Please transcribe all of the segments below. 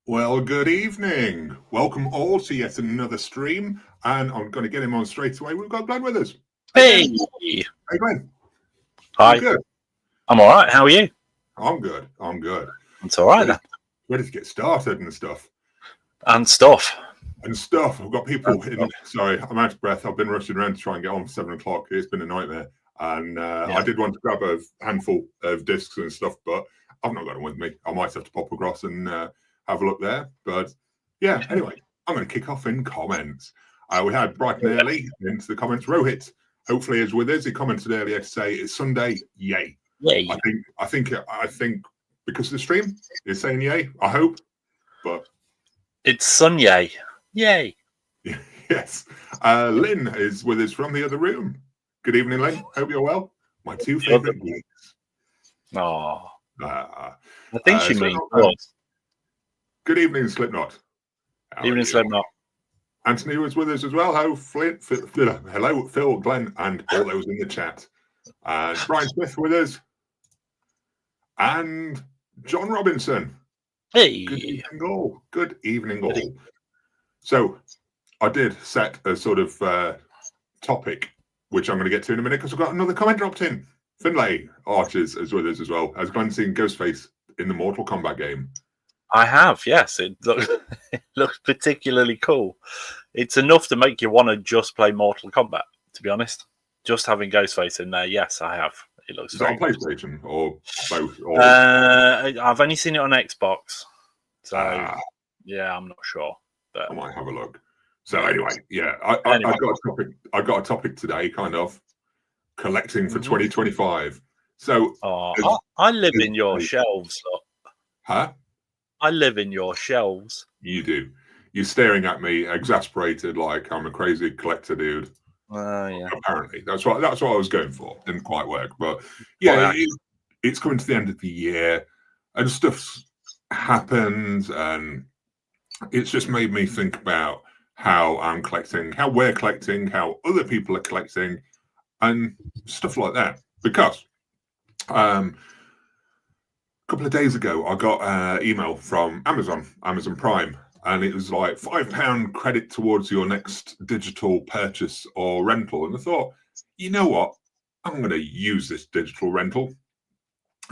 Well, good evening. Welcome all to yet another stream, and I'm going to get him on straight away. We've got Glenn with us. Hey. Hey, Glenn. Hi. You good? I'm all right. How are you? I'm good. I'm good. It's all right. Ready to get started and stuff. And stuff. I've got people in. Sorry, I'm out of breath. I've been rushing around to try and get on for 7 o'clock. It's been a nightmare. And I did want to grab a handful of discs and stuff, but I've not got them with me. I might have to pop across and have a look there. But yeah, anyway, I'm going to kick off in comments. We had bright and early into the comments. Rohit hopefully is with us. He commented earlier to say it's Sunday. Yay. Yay. I think because of the stream, it's saying yay. I hope. But it's Sunday. Yay. Yes. Lynn is with us from the other room. Good evening, Lynn. Hope you're well. My two favourite geeks. Oh. I think she means good evening, Slipknot. Evening, Slipknot. Anthony was with us as well. Hello, Phil, Glenn, and all those in the chat. Brian Smith with us. And John Robinson. Hey. Good evening, all. Good evening, all. So, I did set a sort of topic, which I'm going to get to in a minute, because I've got another comment dropped in. Finlay Archers is with us as well. Has Glenn seen Ghostface in the Mortal Kombat game? I have, yes. It looks particularly cool. It's enough to make you want to just play Mortal Kombat, to be honest. Just having Ghostface in there, yes, I have. It looks Is that on PlayStation or both? Or... I've only seen it on Xbox. So, yeah, I'm not sure. But... I might have a look. So anyway, yeah, I got a topic today, kind of collecting for 2025. So I live in your shelves, look. Huh? I live in your shelves. You do. You're staring at me, exasperated, like I'm a crazy collector, dude. Yeah. Apparently, that's what I was going for. Didn't quite work, but yeah, it's coming to the end of the year, and stuff's happened, and it's just made me think about how I'm collecting, how we're collecting, how other people are collecting, and stuff like that. Because a couple of days ago, I got an email from Amazon Prime, and it was like £5 credit towards your next digital purchase or rental. And I thought, you know what? I'm going to use this digital rental.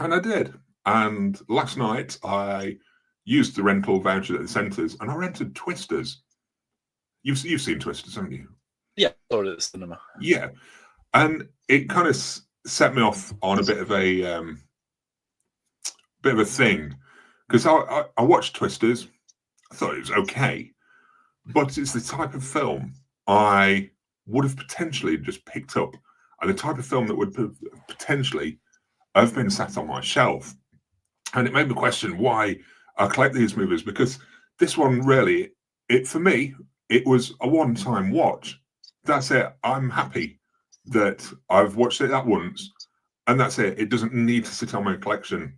And I did. And last night, I used the rental voucher at the centres, and I rented Twisters. You've seen Twisters, haven't you? Yeah, I saw it at the cinema. Yeah. And it kind of set me off on a bit of a thing, because I watched Twisters. I thought it was okay, but it's the type of film I would have potentially just picked up, and the type of film that would potentially have been sat on my shelf. And it made me question why I collect these movies, because this one really, for me, it was a one-time watch. That's it. I'm happy that I've watched it that once, and that's it. It doesn't need to sit on my collection.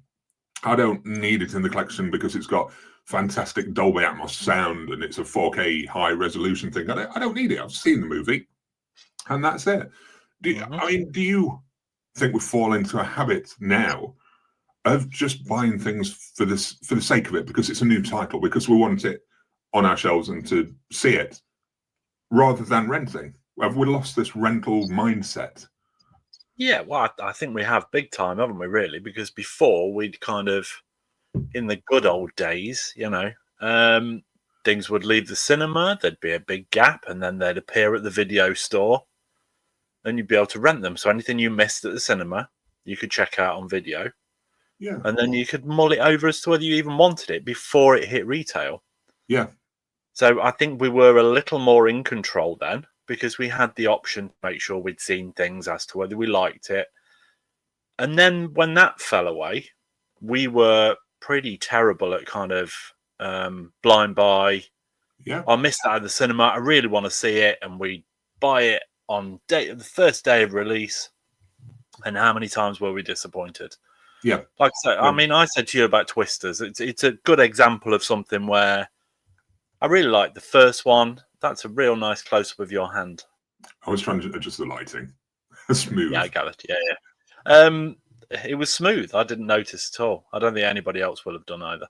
I don't need it in the collection because it's got fantastic Dolby Atmos sound and it's a 4K high resolution thing. I don't need it. I've seen the movie, and that's it. Do you think we fall into a habit now of just buying things for the sake of it, because it's a new title, because we want it on our shelves and to see it, rather than renting? Have we lost this rental mindset? Yeah, well, I think we have big time, haven't we, really? Because before, we'd kind of, in the good old days, things would leave the cinema, there'd be a big gap, and then they'd appear at the video store, and you'd be able to rent them. So anything you missed at the cinema, you could check out on video. Yeah. And then you could mull it over as to whether you even wanted it before it hit retail. Yeah. So I think we were a little more in control then, because we had the option to make sure we'd seen things as to whether we liked it. And then when that fell away, we were pretty terrible at kind of blind buy. Yeah. I missed that at the cinema. I really want to see it. And we buy it on the first day of release. And how many times were we disappointed? Yeah. Like I said, I mean, I said to you about Twisters. It's a good example of something where I really like the first one. That's a real nice close-up of your hand. I was trying to adjust the lighting. Smooth. Yeah, I got it. Yeah. It was smooth. I didn't notice at all. I don't think anybody else will have done either.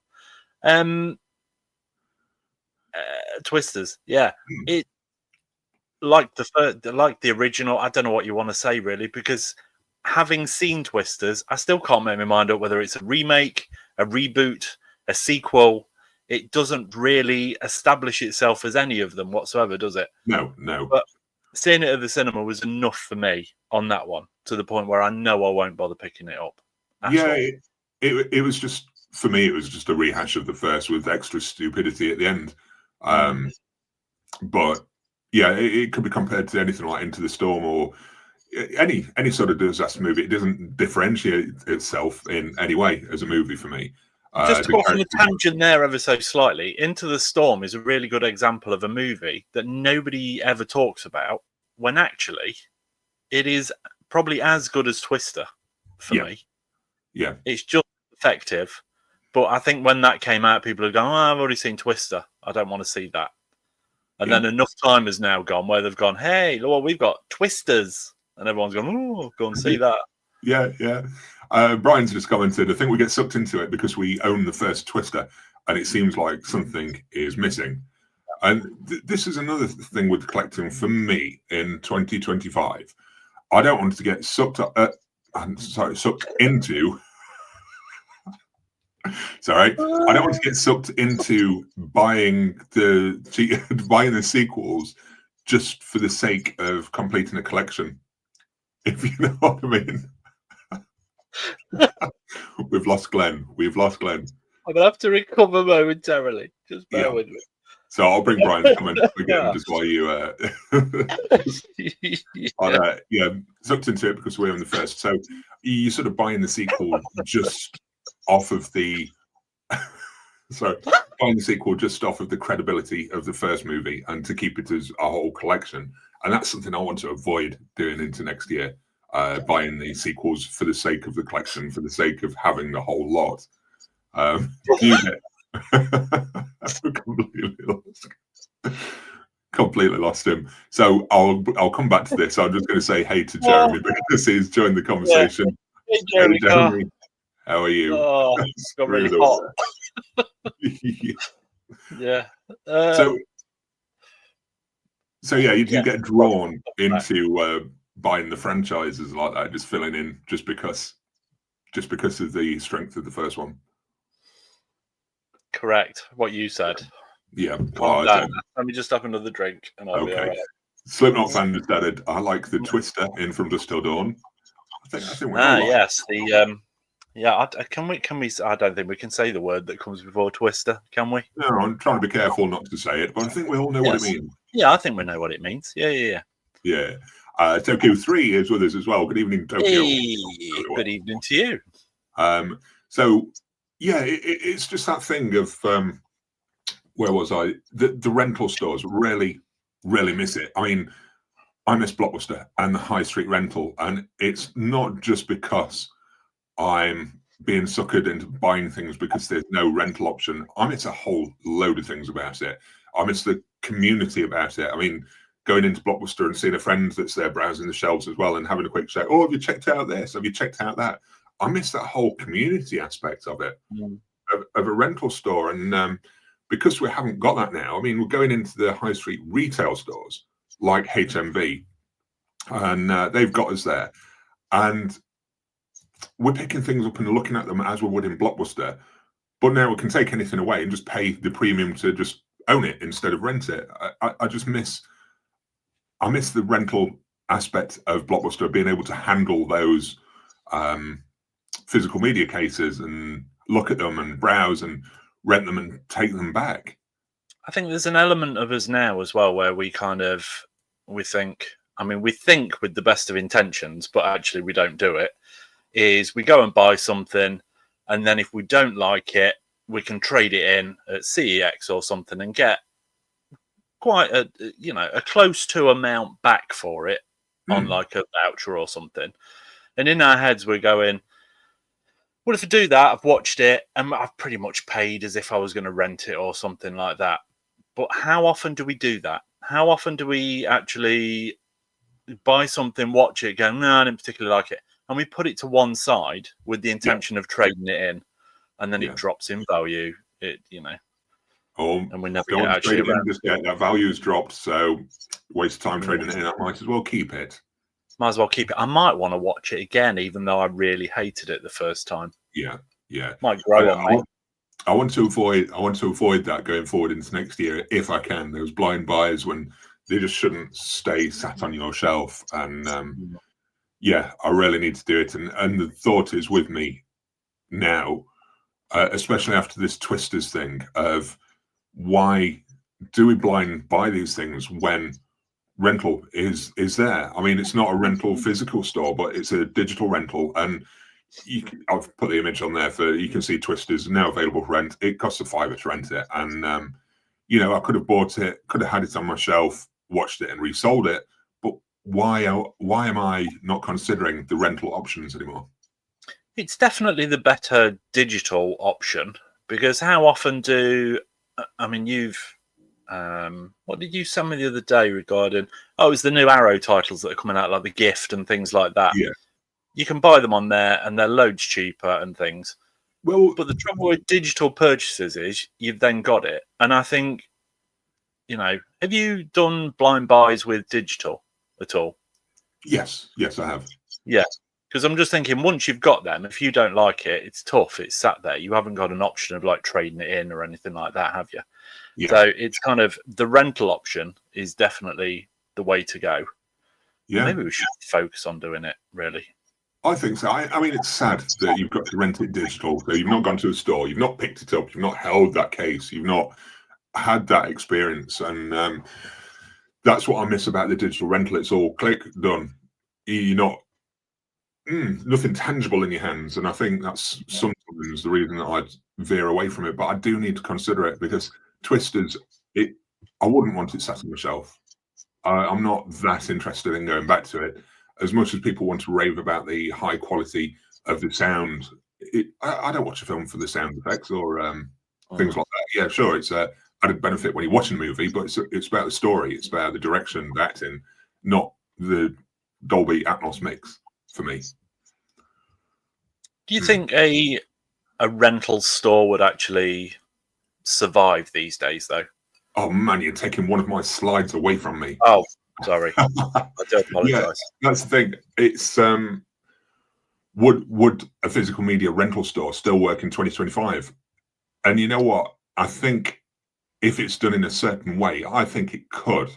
Twisters. Yeah, it like the original. I don't know what you want to say really, because having seen Twisters, I still can't make my mind up whether it's a remake, a reboot, a sequel. It doesn't really establish itself as any of them whatsoever, does it? No. But seeing it at the cinema was enough for me on that one, to the point where I know I won't bother picking it up. Yeah, it was just, for me, it was just a rehash of the first with extra stupidity at the end. But yeah, it could be compared to anything like Into the Storm or any sort of disaster movie. It doesn't differentiate itself in any way as a movie for me. Just to go off on a tangent there ever so slightly, Into the Storm is a really good example of a movie that nobody ever talks about, when actually it is probably as good as Twister for me. Yeah. It's just effective. But I think when that came out, people are going, I've already seen Twister. I don't want to see that. And then enough time has now gone where they've gone, hey, look, we've got Twisters. And everyone's gone, oh, go and see that. Yeah. Brian's just commented, I think we get sucked into it because we own the first Twister and it seems like something is missing. And this is another thing with collecting for me in 2025. I don't want to get sucked into. Sorry, I don't want to get sucked into buying the sequels just for the sake of completing a collection. If you know what I mean. We've lost Glenn. I'm gonna have to recover momentarily. Just bear with me. So I'll bring Brian's comment again just while you sucked into it because we're in the first. So you sort of buying the sequel just off of the buying the sequel just off of the credibility of the first movie and to keep it as a whole collection. And that's something I want to avoid doing into next year. Buying the sequels for the sake of the collection, for the sake of having the whole lot. Completely lost him. So I'll come back to this. I'm just going to say hey to Jeremy because he's joined the conversation. Yeah. Hey, Jeremy. How are you? Oh, it's got really hot. Yeah. So yeah, you get drawn into buying the franchises like that, just filling in just because of the strength of the first one. Correct. What you said. Yeah. Let me just have another drink and I'll be all right. Slipknot fan just added, I like the Twister in From Dusk Till Dawn. I think we yes. Can we I don't think we can say the word that comes before Twister, can we? No, I'm trying to be careful not to say it, but I think we all know what it means. Yeah, I think we know what it means. Yeah. Tokyo 3 is with us as well. Good evening, Tokyo. Hey, good evening to you. So yeah, it's just that thing of where was I? The rental stores really miss it. I mean, I miss Blockbuster and the high street rental, and it's not just because I'm being suckered into buying things because there's no rental option. I miss a whole load of things about it. I miss the community about it. I mean, going into Blockbuster and seeing a friend that's there browsing the shelves as well and having a quick check. Oh, have you checked out this? Have you checked out that? I miss that whole community aspect of it, of a rental store. And because we haven't got that now, I mean, we're going into the high street retail stores like HMV, and they've got us there. And we're picking things up and looking at them as we would in Blockbuster. But now we can take anything away and just pay the premium to just own it instead of rent it. I just miss the rental aspect of Blockbuster, being able to handle those physical media cases and look at them and browse and rent them and take them back. I think there's an element of us now as well where we think with the best of intentions, but actually we don't do it, is we go and buy something, and then if we don't like it, we can trade it in at CEX or something and get quite a close to amount back for it on like a voucher or something. And in our heads we're going, well, if I do that, I've watched it and I've pretty much paid as if I was going to rent it or something like that. But how often do we do that? How often do we actually buy something, watch it, go, no, I didn't particularly like it, and we put it to one side with the intention of trading it in, and then it drops in value? Or and we never don't get want to actually trade it in around. just yet. That value's dropped, so waste of time Yeah. trading it in. I might as well keep it. Might as well keep it. I might want to watch it again, even though I really hated it the first time. Yeah, yeah. Might grow on me. I want to avoid that going forward into next year if I can. Those blind buys when they just shouldn't stay sat on your shelf. And yeah, I really need to do it. And the thought is with me now, especially after this Twisters thing of why do we blind buy these things when rental is there? I mean, it's not a rental physical store, but it's a digital rental, and I've put the image on there for you can see Twisters now available for rent. It costs £5 to rent it, and I could have bought it, could have had it on my shelf, watched it, and resold it. But why am I not considering the rental options anymore? It's definitely the better digital option, because how often you've what did you send me the other day regarding? Oh, it was the new Arrow titles that are coming out, like The Gift and things like that. Yeah. You can buy them on there, and they're loads cheaper and things. Well, but the trouble with digital purchases is you've then got it, and I think, have you done blind buys with digital at all? Yes, I have. Yeah, because I'm just thinking, once you've got them, if you don't like it, it's tough. It's sat there. You haven't got an option of like trading it in or anything like that, have you? Yeah. So it's kind of the rental option is definitely the way to go. Yeah. Maybe we should focus on doing it, really. I think so. I mean, it's sad that you've got to rent it digital. So you've not gone to a store, you've not picked it up, you've not held that case, you've not had that experience. And that's what I miss about the digital rental. It's all click, done. You're not nothing tangible in your hands. And I think that's sometimes the reason that I'd veer away from it. But I do need to consider it because Twisters, I wouldn't want it sat on the shelf. I'm not that interested in going back to it. As much as people want to rave about the high quality of the sound, I don't watch a film for the sound effects or things like that. Yeah, sure, it's a added benefit when you're watching a movie, but it's about the story, it's about the direction, the acting, not the Dolby Atmos mix for me. Do you think a rental store would actually survive these days, though? Oh man, you're taking one of my slides away from me. Oh, sorry. I do apologise. Yeah, that's the thing. It's would a physical media rental store still work in 2025? And you know what? I think if it's done in a certain way, I think it could.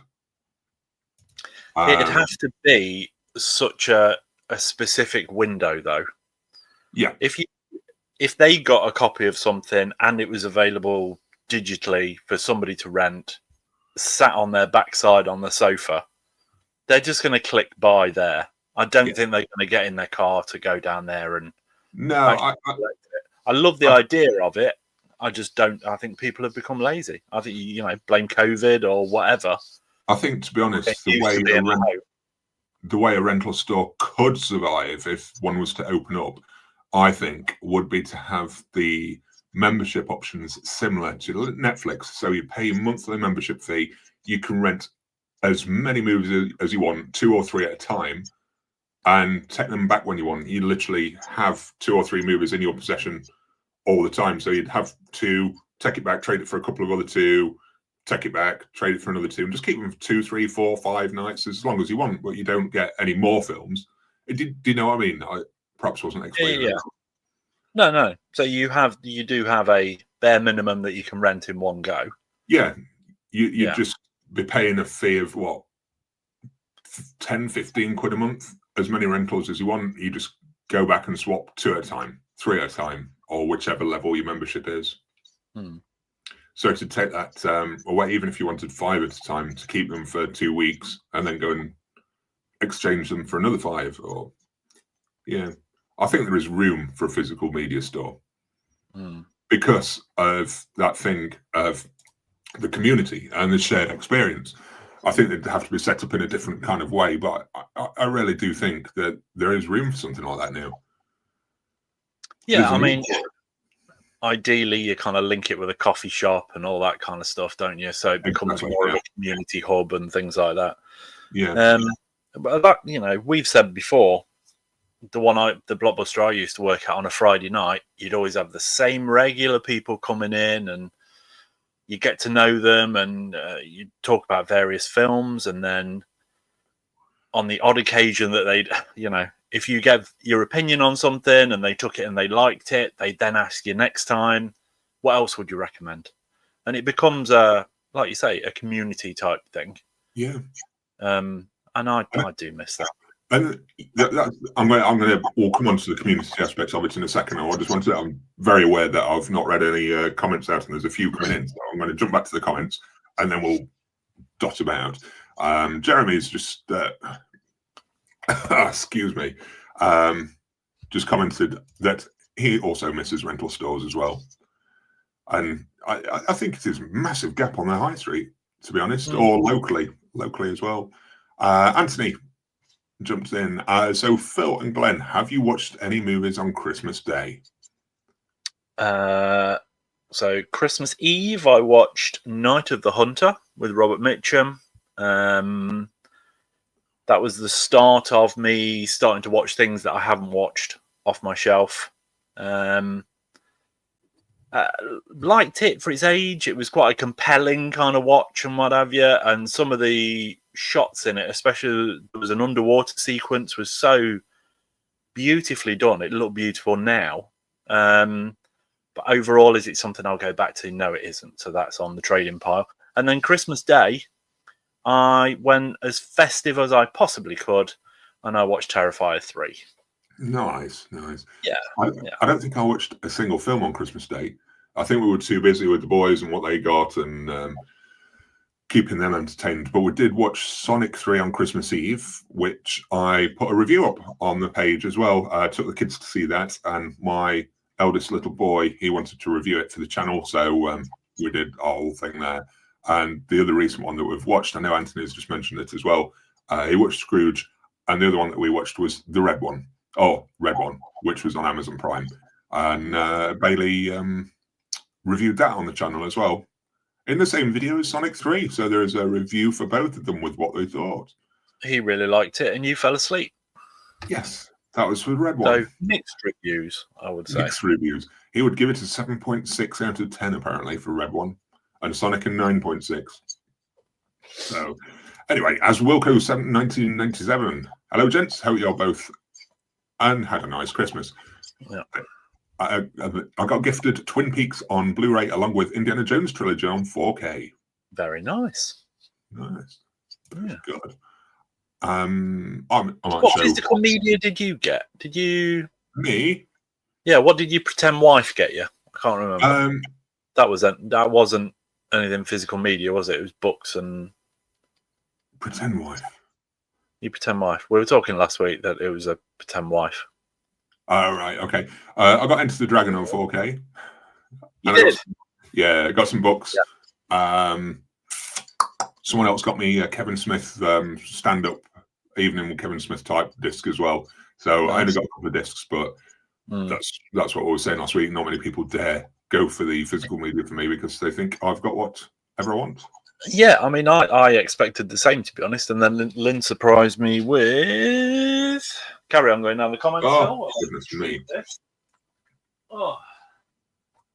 It'd have to be such a specific window, though. Yeah. If they got a copy of something and it was available digitally for somebody to rent, sat on their backside on the sofa, they're just going to click buy there. I don't think they're going to get in their car to go down there and. No, I love the idea of it. I just don't. I think people have become lazy. I think blame COVID or whatever. I think, to be honest, the way a rental store could survive if one was to open up, I think, would be to have the membership options similar to Netflix. So you pay a monthly membership fee. You can rent as many movies as you want, 2 or 3 at a time, and take them back when you want. You literally have 2 or 3 movies in your possession all the time. So you'd have 2, take it back, trade it for a couple of other 2, take it back, trade it for another 2, and just keep them for 2, 3, 4, 5 nights as long as you want. But you don't get any more films. Do you know what I mean? I perhaps wasn't explaining. Yeah. No. So you do have a bare minimum that you can rent in one go. Yeah, you just be paying a fee of what, 10, 15 quid a month, as many rentals as you want. You just go back and swap 2 at a time, 3 at a time, or whichever level your membership is. So to take that away, even if you wanted 5 at a time, to keep them for 2 weeks and then go and exchange them for another 5, or I think there is room for a physical media store because of that thing of the community and the shared experience. I think they'd have to be set up in a different kind of way, but I really do think that there is room for something like that now. Yeah, I mean, ideally you kind of link it with a coffee shop and all that kind of stuff, don't you? So it becomes more of a community hub and things like that. Yeah. But that, we've said before, the Blockbuster I used to work at on a Friday night, you'd always have the same regular people coming in, and you get to know them, and you talk about various films, and then on the odd occasion that they'd, if you gave your opinion on something and they took it and they liked it, they then ask you next time, what else would you recommend? And it becomes like you say, a community type thing. Yeah. And I do miss that. And I'm going to. We'll come on to the community aspects of it in a second. I just want to. I'm very aware that I've not read any comments out, and there's a few coming in. So I'm going to jump back to the comments, and then we'll dot about. Jeremy's just excuse me, just commented that he also misses rental stores as well, and I think it is a massive gap on the high street, to be honest, or locally as well. Anthony jumped in. So Phil and Glenn, have you watched any movies on Christmas Day? So Christmas Eve, I watched Night of the Hunter with Robert Mitchum. That was the start of me starting to watch things that I haven't watched off my shelf. Liked it for its age. It was quite a compelling kind of watch and what have you. And some of the shots in it, especially there was an underwater sequence, was so beautifully done. It looked beautiful now. But overall, is it something I'll go back to? No, it isn't. So that's on the trading pile. And then Christmas Day, I went as festive as I possibly could, and I watched Terrifier 3. Nice. Yeah. I don't think I watched a single film on Christmas Day. I think we were too busy with the boys and what they got and keeping them entertained. But we did watch Sonic 3 on Christmas Eve, which I put a review up on the page as well. I took the kids to see that, and my eldest little boy, he wanted to review it for the channel, so we did our whole thing there. And the other recent one that we've watched, I know Anthony's just mentioned it as well, he watched Scrooge, and the other one that we watched was the Red One, which was on Amazon Prime. And Bailey reviewed that on the channel as well, in the same video as Sonic 3. So there is a review for both of them with what they thought. He really liked it, and you fell asleep. Yes, that was for the Red One. So mixed reviews, I would say. Mixed reviews. He would give it a 7.6 out of 10, apparently, for Red One. And Sonic a 9.6. So, anyway, as Wilco 1997. Hello, gents. Hope you're both and had a nice Christmas. Yeah. I got gifted Twin Peaks on Blu-ray along with Indiana Jones trilogy on 4K. Very nice. Nice. Yeah. Good. What physical media did you get? Did you? Me? Yeah. What did your pretend wife get you? I can't remember. That wasn't anything physical media, was it? It was books and pretend wife. Your pretend wife. We were talking last week that it was a pretend wife. Oh, right. Okay. I got Enter the Dragon on 4K. You did? I got some books. Yeah. Someone else got me a Kevin Smith stand-up evening with Kevin Smith type disc as well. So I only got a couple of discs, but that's what I was saying last week. Not many people dare go for the physical media for me because they think I've got whatever I want. Yeah, I mean, I expected the same, to be honest, and then Lynn surprised me with... Carry on going down the comments. Oh, goodness me.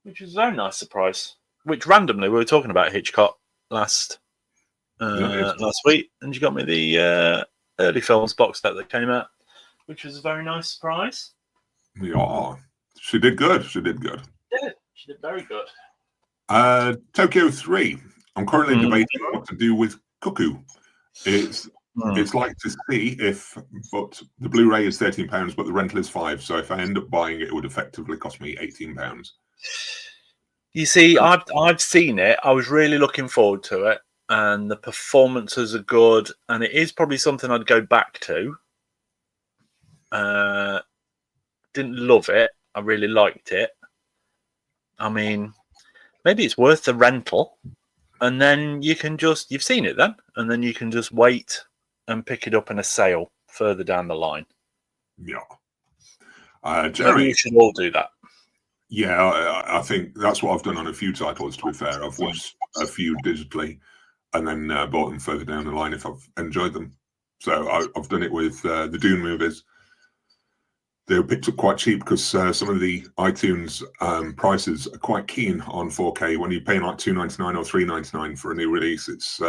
Which was a very nice surprise. Which randomly, we were talking about Hitchcock last week, and you got me the early films box set that came out, which was a very nice surprise. Yeah, she did good. She did very good. Tokyo 3. I'm currently debating what to do with Cuckoo. It's like to see but the Blu-ray is £13, but the rental is £5. So if I end up buying it, it would effectively cost me £18. You see, I've seen it. I was really looking forward to it, and the performances are good, and it is probably something I'd go back to. Didn't love it. I really liked it. I mean, maybe it's worth the rental, and then you can you've seen it then, and then you can just wait and pick it up in a sale further down the line. Yeah. Jerry, maybe you should all do that. Yeah, I think that's what I've done on a few titles, to be fair. I've watched a few digitally and then bought them further down the line if I've enjoyed them. So I've done it with the Dune movies. they were picked up quite cheap because some of the iTunes prices are quite keen on 4K. When you're paying like $2.99 or $3.99 for a new release, it's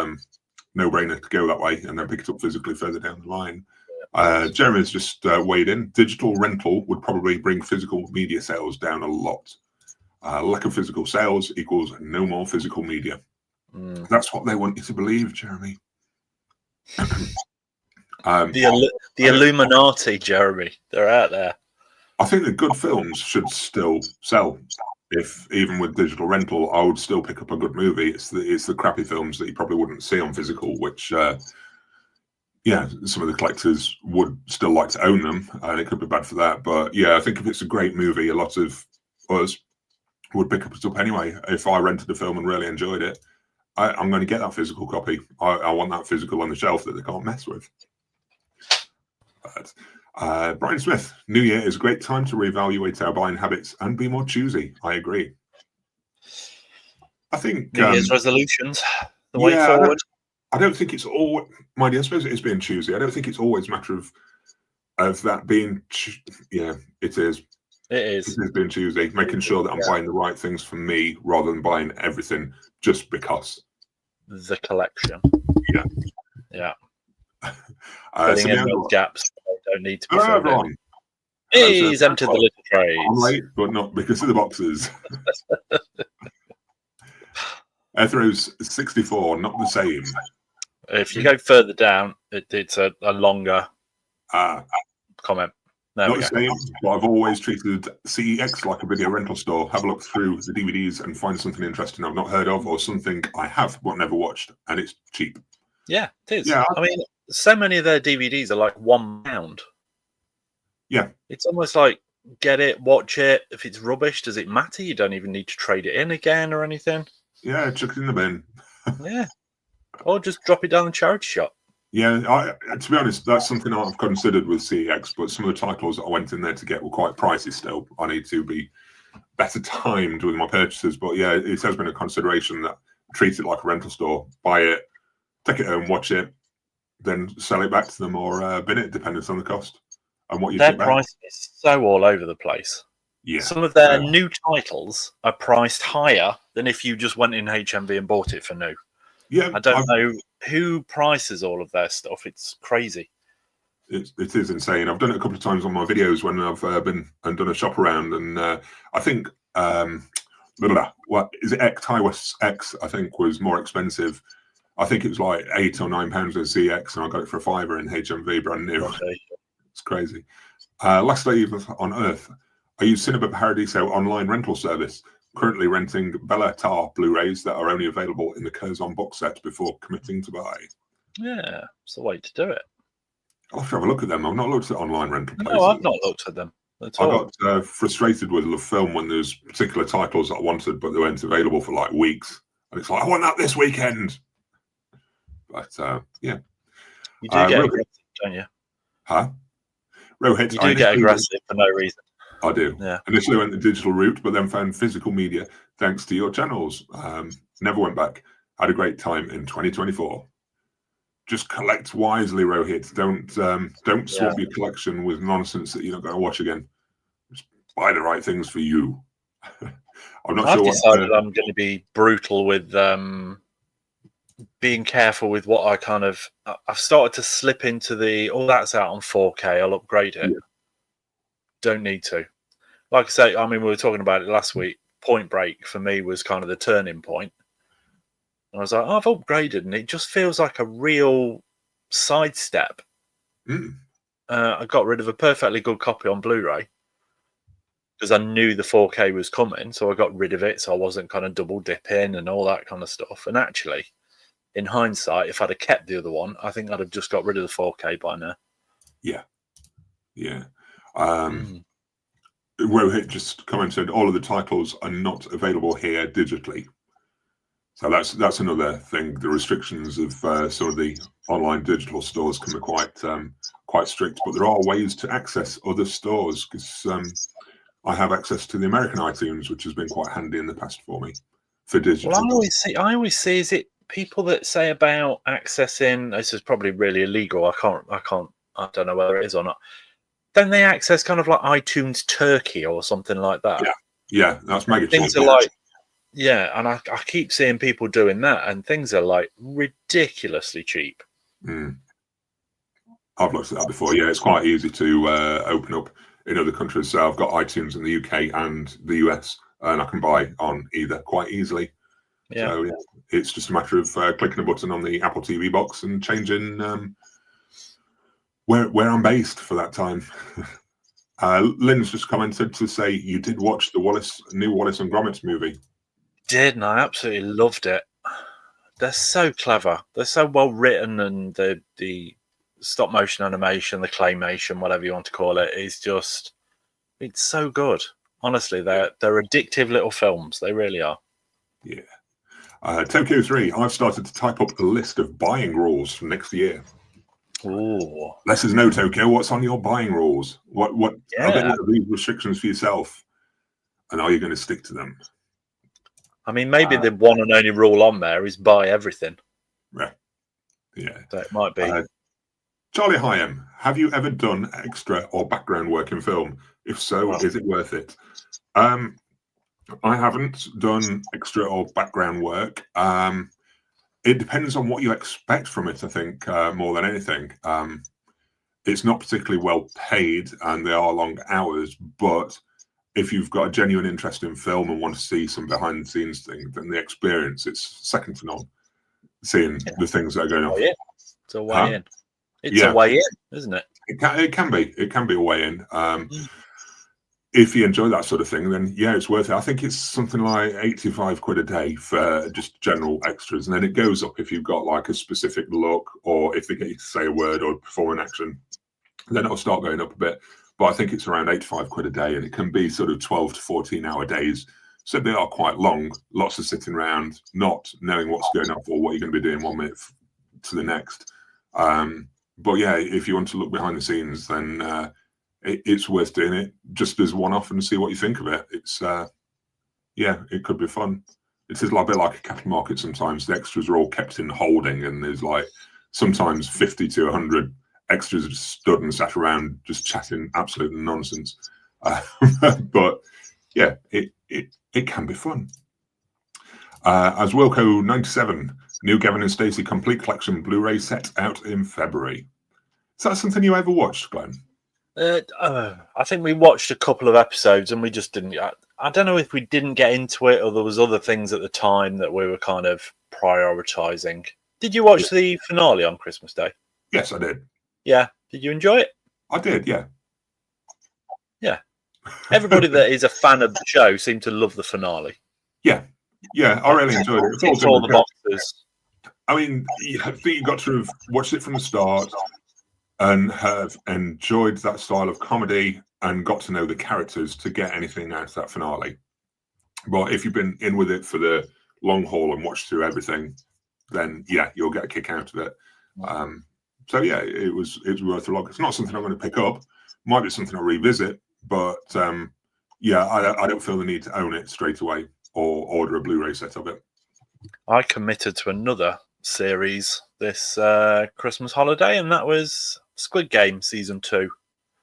no-brainer to go that way and then pick it up physically further down the line. Jeremy's just weighed in. Digital rental would probably bring physical media sales down a lot. Lack of physical sales equals no more physical media. That's what they want you to believe, Jeremy. The Illuminati, Jeremy. They're out there. I think that good films should still sell. If even with digital rental, I would still pick up a good movie. It's the crappy films that you probably wouldn't see on physical, which yeah, some of the collectors would still like to own them, and it could be bad for that. But yeah, I think if it's a great movie, a lot of us would pick it up anyway. If I rented a film and really enjoyed it, I'm going to get that physical copy. I want that physical on the shelf that they can't mess with. But, Brian Smith, New Year is a great time to reevaluate our buying habits and be more choosy. I agree. I think New Year's resolutions, the way forward. I don't think it's all, mind you, I suppose it is being choosy. I don't think it's always a matter of that being, yeah, it is. It is. It is being choosy, making sure that I'm buying the right things for me rather than buying everything just because. The collection. Yeah. Yeah. Filling in those gaps that don't need to be filled in. He's emptied the little trays. I'm late, but not because of the boxes. Ethros 64, not the same. If you go further down, it's a longer comment. Not the same, but I've always treated CEX like a video rental store. Have a look through the DVDs and find something interesting I've not heard of or something I have but never watched, and it's cheap. Yeah, it is. Yeah, I mean, so many of their DVDs are like £1. Yeah. It's almost like, get it, watch it. If it's rubbish, does it matter? You don't even need to trade it in again or anything. Yeah, chuck it in the bin. Yeah. Or just drop it down the charity shop. Yeah, to be honest, that's something I've considered with CEX, but some of the titles that I went in there to get were quite pricey still. I need to be better timed with my purchases. But yeah, it has been a consideration that treat it like a rental store, buy it, take it home, watch it, then sell it back to them or bin it, depending on the cost and what you Their get back. price is so all over the place. Yeah. Some of their new titles are priced higher than if you just went in HMV and bought it for new. Yeah, I don't know who prices all of their stuff. It's crazy. It is insane. I've done it a couple of times on my videos when I've been and done a shop around, and I think what is it? Tiwas X I think was more expensive. I think it was like £8 or £9 at CX, and I got it for a £5 in HMV, brand new. Okay. It's crazy. Last day on Earth. I use Cinema Paradiso online rental service. Currently renting Bella Tar Blu-rays that are only available in the Curzon box set before committing to buy. Yeah, it's the way to do it. I'll have to have a look at them. I've not looked at online rental places. No, I've not looked at them at all. I got frustrated with the film when there's particular titles that I wanted, but they weren't available for like weeks. And it's like, I want that this weekend. But yeah. You do get aggressive, don't you? Huh? Rohit, you do get aggressive for no reason. I do. Yeah. Initially went the digital route, but then found physical media thanks to your channels. Never went back. Had a great time in 2024. Just collect wisely, Rohit. Don't swap your collection with nonsense that you're not going to watch again. Just buy the right things for you. I've decided I'm going to be brutal with being careful with what I kind of. I've started to slip into the. Oh, that's out on 4K. I'll upgrade it. Yeah. Don't need to. Like I say, I mean, we were talking about it last week. Point Break for me was kind of the turning point. And I was like, I've upgraded, and it just feels like a real sidestep. I got rid of a perfectly good copy on Blu-ray because I knew the 4K was coming, so I got rid of it, so I wasn't kind of double dipping and all that kind of stuff. And actually, in hindsight, if I'd have kept the other one, I think I'd have just got rid of the 4K by now. Yeah. Rohit just commented, all of the titles are not available here digitally. So that's another thing. The restrictions of some of the online digital stores can be quite strict, but there are ways to access other stores because I have access to the American iTunes, which has been quite handy in the past for me for digital. Well, I always see is it people that say about accessing. This is probably really illegal. I don't know whether it is or not. then they access kind of like iTunes Turkey or something like that. Yeah, that's mega cheap. Things are like, yeah, and I keep seeing people doing that, and things are like ridiculously cheap. I've looked at that before. Yeah, it's quite easy to open up in other countries. So I've got iTunes in the UK and the US, and I can buy on either quite easily. Yeah. So yeah, it's just a matter of clicking a button on the Apple TV box and changing where I'm based for that time. Lynn's just commented to say you did watch the new Wallace and Gromit movie. Did, and I absolutely loved it. They're so clever. They're so well written, and the stop motion animation, the claymation, whatever you want to call it, is just, it's so good. Honestly, they're addictive little films. They really are. Yeah. Tokyo 3, I've started to type up a list of buying rules for next year. Ooh. Let us know, Tokyo, what's on your buying rules? What are there these restrictions for yourself? And are you going to stick to them? I mean, maybe the one and only rule on there is buy everything. Yeah. Yeah. So it might be. Charlie Hyam, have you ever done extra or background work in film? If so, is it worth it? I haven't done extra or background work. It depends on what you expect from it, I think, more than anything. It's not particularly well paid and they are long hours, but if you've got a genuine interest in film and want to see some behind the scenes thing, then the experience, it's second to none. Seeing the things that are going on. It's a way in. It's a way in, isn't it? It can be. It can be a way in. If you enjoy that sort of thing, then yeah, it's worth it. I think it's something like 85 quid a day for just general extras. And then it goes up if you've got like a specific look or if they get you to say a word or perform an action, then it'll start going up a bit. But I think it's around 85 quid a day and it can be sort of 12 to 14 hour days. So they are quite long, lots of sitting around, not knowing what's going on or what you're going to be doing 1 minute to the next. But yeah, if you want to look behind the scenes, then it's worth doing it just as one-off and see what you think of it. It's it could be fun. It is a bit like a capital market sometimes. The extras are all kept in holding and there's like sometimes 50 to 100 extras just stood and sat around just chatting absolute nonsense. But yeah, it can be fun. As Wilco 97, new Gavin and Stacy complete collection Blu-ray set out in February. Is that something you ever watched, Glenn? I think we watched a couple of episodes and we just didn't. I don't know if we didn't get into it or there was other things at the time that we were kind of prioritizing. Did you watch the finale on Christmas Day? Yes, I did. Yeah. Did you enjoy it? I did, yeah. Yeah. Everybody that is a fan of the show seemed to love the finale. Yeah. Yeah, I really enjoyed it. It's all the boxes. I mean, I think you got to have watched it from the start and have enjoyed that style of comedy and got to know the characters to get anything out of that finale. But if you've been in with it for the long haul and watched through everything, then yeah, you'll get a kick out of it. So yeah, it was worth a look. It's not something I'm going to pick up. Might be something I'll revisit, but yeah, I don't feel the need to own it straight away or order a Blu-ray set of it. I committed to another series this Christmas holiday, and that was Squid Game season 2.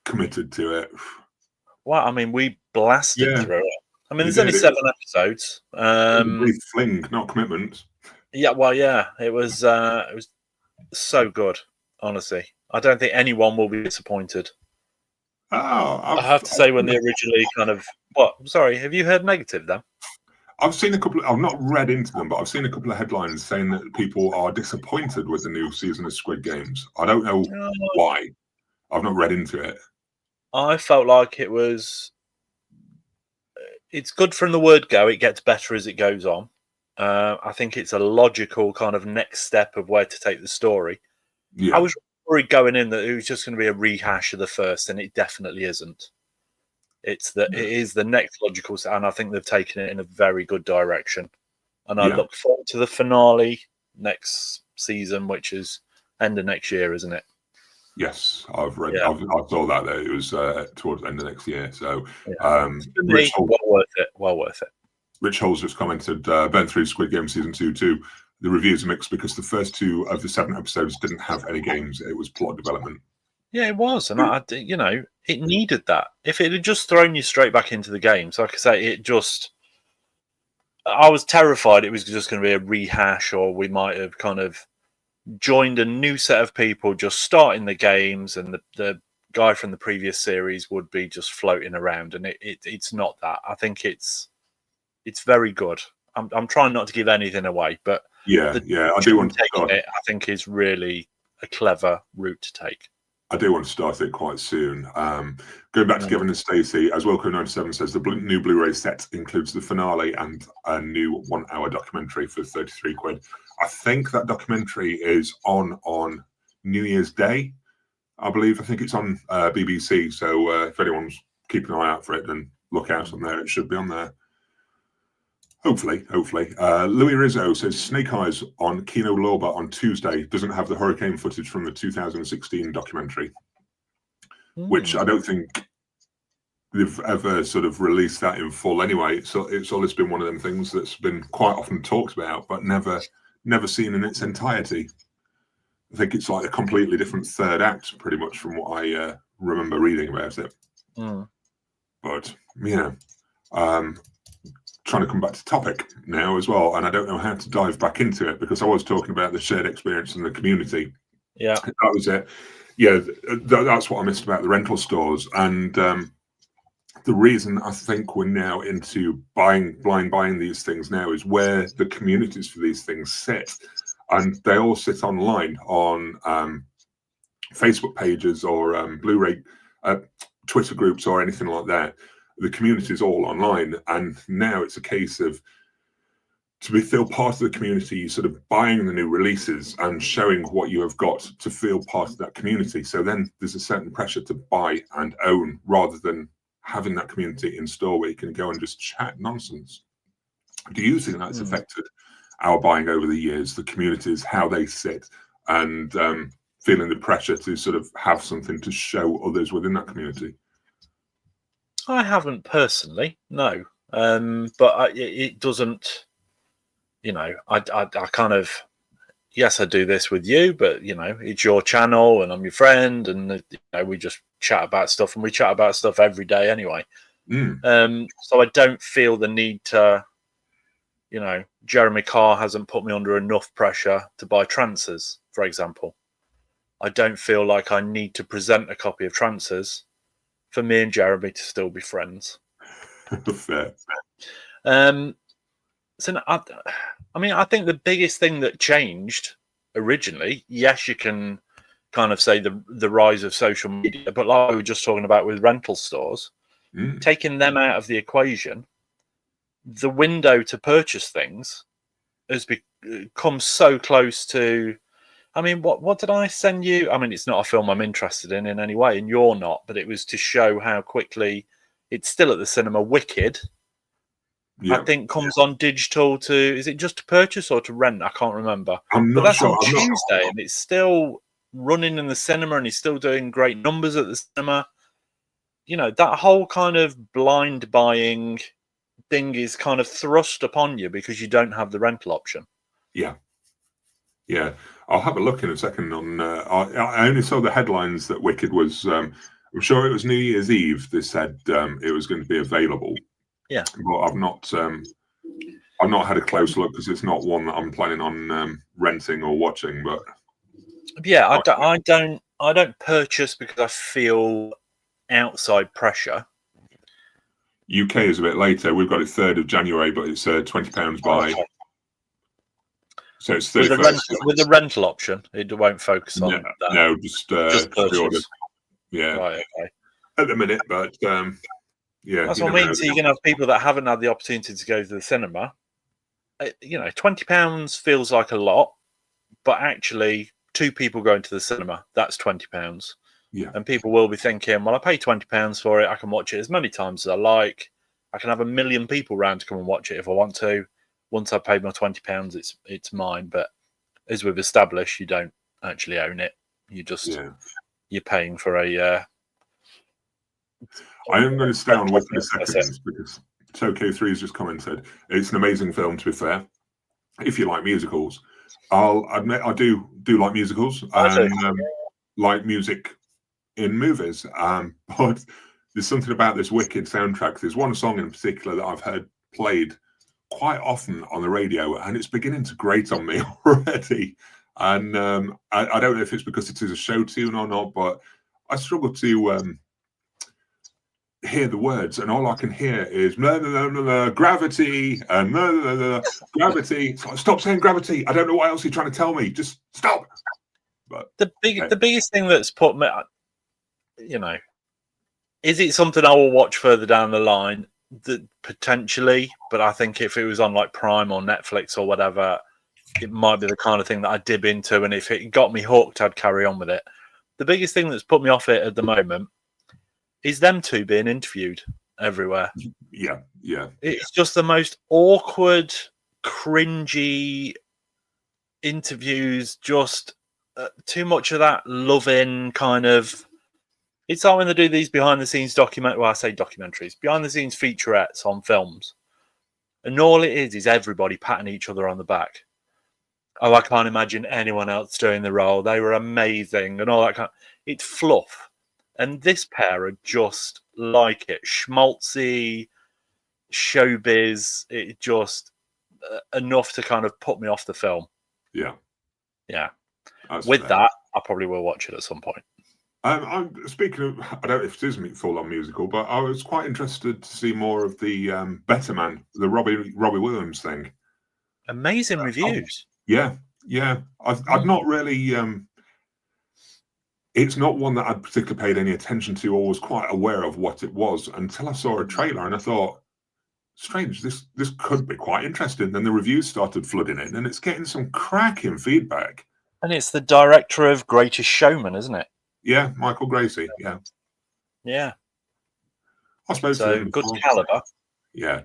Committed to it. Well, I mean, we blasted through it. I mean, there's only 7 episodes. Fling, not commitment. Yeah, well, yeah, it was so good. Honestly, I don't think anyone will be disappointed. Oh, I have to say, when they originally kind of sorry, have you heard negative then? I've seen a couple. I've not read into them, but I've seen a couple of headlines saying that people are disappointed with the new season of Squid Games. I don't know why. I've not read into it. I felt like it was. It's good from the word go. It gets better as it goes on. I think it's a logical kind of next step of where to take the story. Yeah. I was worried going in that it was just going to be a rehash of the first, and it definitely isn't. It is the next logical, and I think they've taken it in a very good direction. And I look forward to the finale next season, which is end of next year, isn't it? Yes, I've read. Yeah. I saw that it was towards the end of next year. So, well worth it. Well worth it. Rich Holes just commented, "Been through Squid Game season 2 too. The reviews are mixed because the first 2 of the 7 episodes didn't have any games. It was plot development." Yeah, it was, and you know, it needed that. If it had just thrown you straight back into the games, like I say, I was terrified it was just going to be a rehash, or we might have kind of joined a new set of people just starting the games, and the guy from the previous series would be just floating around, and it's not that. I think it's very good. I'm trying not to give anything away, but Yeah, I do want to taking it, I think, is really a clever route to take. I do want to start it quite soon. Going back to Kevin and Stacy, as Wilco97 says, the new Blu-ray set includes the finale and a new 1 hour documentary for 33 quid. I think that documentary is on New Year's Day, I believe. I think it's on BBC. So if anyone's keeping an eye out for it, then look out on there. It should be on there. Hopefully. Louis Rizzo says Snake Eyes on Kino Lorber on Tuesday doesn't have the hurricane footage from the 2016 documentary, which I don't think they've ever sort of released that in full anyway. So it's always been one of them things that's been quite often talked about, but never seen in its entirety. I think it's like a completely different third act, pretty much, from what I remember reading about it. But yeah. Trying to come back to topic now as well, and I don't know how to dive back into it, because I was talking about the shared experience in the community. Yeah, that was it. Yeah, that's what I missed about the rental stores, and the reason I think we're now into blind buying these things now is where the communities for these things sit, and they all sit online on Facebook pages or Blu-ray Twitter groups or anything like that. The community is all online, and now it's a case of, to feel part of the community, you're sort of buying the new releases and showing what you have got to feel part of that community. So then there's a certain pressure to buy and own, rather than having that community in store where you can go and just chat nonsense. Do you think that's affected our buying over the years, the communities, how they sit, and feeling the pressure to sort of have something to show others within that community? I haven't personally, no. But it doesn't, you know, I kind of, yes, I do this with you, but, you know, it's your channel and I'm your friend, and, you know, we just chat about stuff, and we chat about stuff every day anyway. So I don't feel the need to, you know, Jeremy Carr hasn't put me under enough pressure to buy Trancers, for example. I don't feel like I need to present a copy of Trancers for me and Jeremy to still be friends. Fair. So I mean, I think the biggest thing that changed originally, yes, you can kind of say the rise of social media, but like we were just talking about with rental stores, taking them out of the equation, the window to purchase things has become so close to. I mean, what did I send you? I mean, it's not a film I'm interested in any way, and you're not, but it was to show how quickly it's still at the cinema. Wicked, I think, comes on digital to, is it just to purchase or to rent? I can't remember. But that's on Tuesday, and it's still running in the cinema, and he's still doing great numbers at the cinema. You know, that whole kind of blind buying thing is kind of thrust upon you because you don't have the rental option. Yeah. I'll have a look in a second on. I only saw the headlines that Wicked was. I'm sure it was New Year's Eve. They said it was going to be available. Yeah, but I've not had a close look, because it's not one that I'm planning on renting or watching. But yeah, I don't purchase because I feel outside pressure. UK is a bit later. We've got it 3rd of January, but it's £20 by. Okay. So it's 31st. With the rental option, it won't focus on that. No, just pre-order. Yeah, right, okay. At the minute, but yeah, that's what I mean. So you're going to have people that haven't had the opportunity to go to the cinema. You know, £20 feels like a lot, but actually, 2 people going to the cinema, that's £20. Yeah, and people will be thinking, well, I pay £20 for it. I can watch it as many times as I like. I can have 1 million people round to come and watch it if I want to. Once I've paid my £20, it's mine. But as we've established, you don't actually own it. You just you're paying for a. I am going to stay on Wicked a second, because Tokyo3 has just commented. It's an amazing film, to be fair. If you like musicals, I'll admit I do like musicals and like music in movies. But there's something about this wicked soundtrack. There's one song in particular that I've heard played quite often on the radio, and it's beginning to grate on me already. And I don't know if it's because it is a show tune or not, but I struggle to hear the words, and all I can hear is blah, blah, blah, blah, blah, gravity and blah, blah, blah, blah, gravity. Stop saying gravity. I don't know what else you're trying to tell me. Just stop. But the biggest thing that's put me, you know, is it something I will watch further down the line? That potentially, but I think if it was on like Prime or Netflix or whatever, it might be the kind of thing that I dip into, and if it got me hooked, I'd carry on with it. The biggest thing that's put me off it at the moment is them two being interviewed everywhere. Yeah. It's just the most awkward, cringy interviews, just too much of that loving kind of. It's like when they do these behind-the-scenes documentaries, behind-the-scenes featurettes on films. And all it is everybody patting each other on the back. Oh, I can't imagine anyone else doing the role. They were amazing and all that kind of... It's fluff. And this pair are just like it. Schmaltzy, showbiz. It just... enough to kind of put me off the film. Yeah. That's with fair. That, I probably will watch it at some point. I'm speaking of, I don't know if it is a full-on musical, but I was quite interested to see more of the Better Man, the Robbie Williams thing. Amazing reviews. Yeah. I've not really. It's not one that I'd particularly paid any attention to or was quite aware of what it was until I saw a trailer, and I thought, strange, this could be quite interesting. Then the reviews started flooding in, and it's getting some cracking feedback. And it's the director of Greatest Showman, isn't it? Yeah, Michael Gracie. Yeah. I suppose so. Good caliber. Yeah.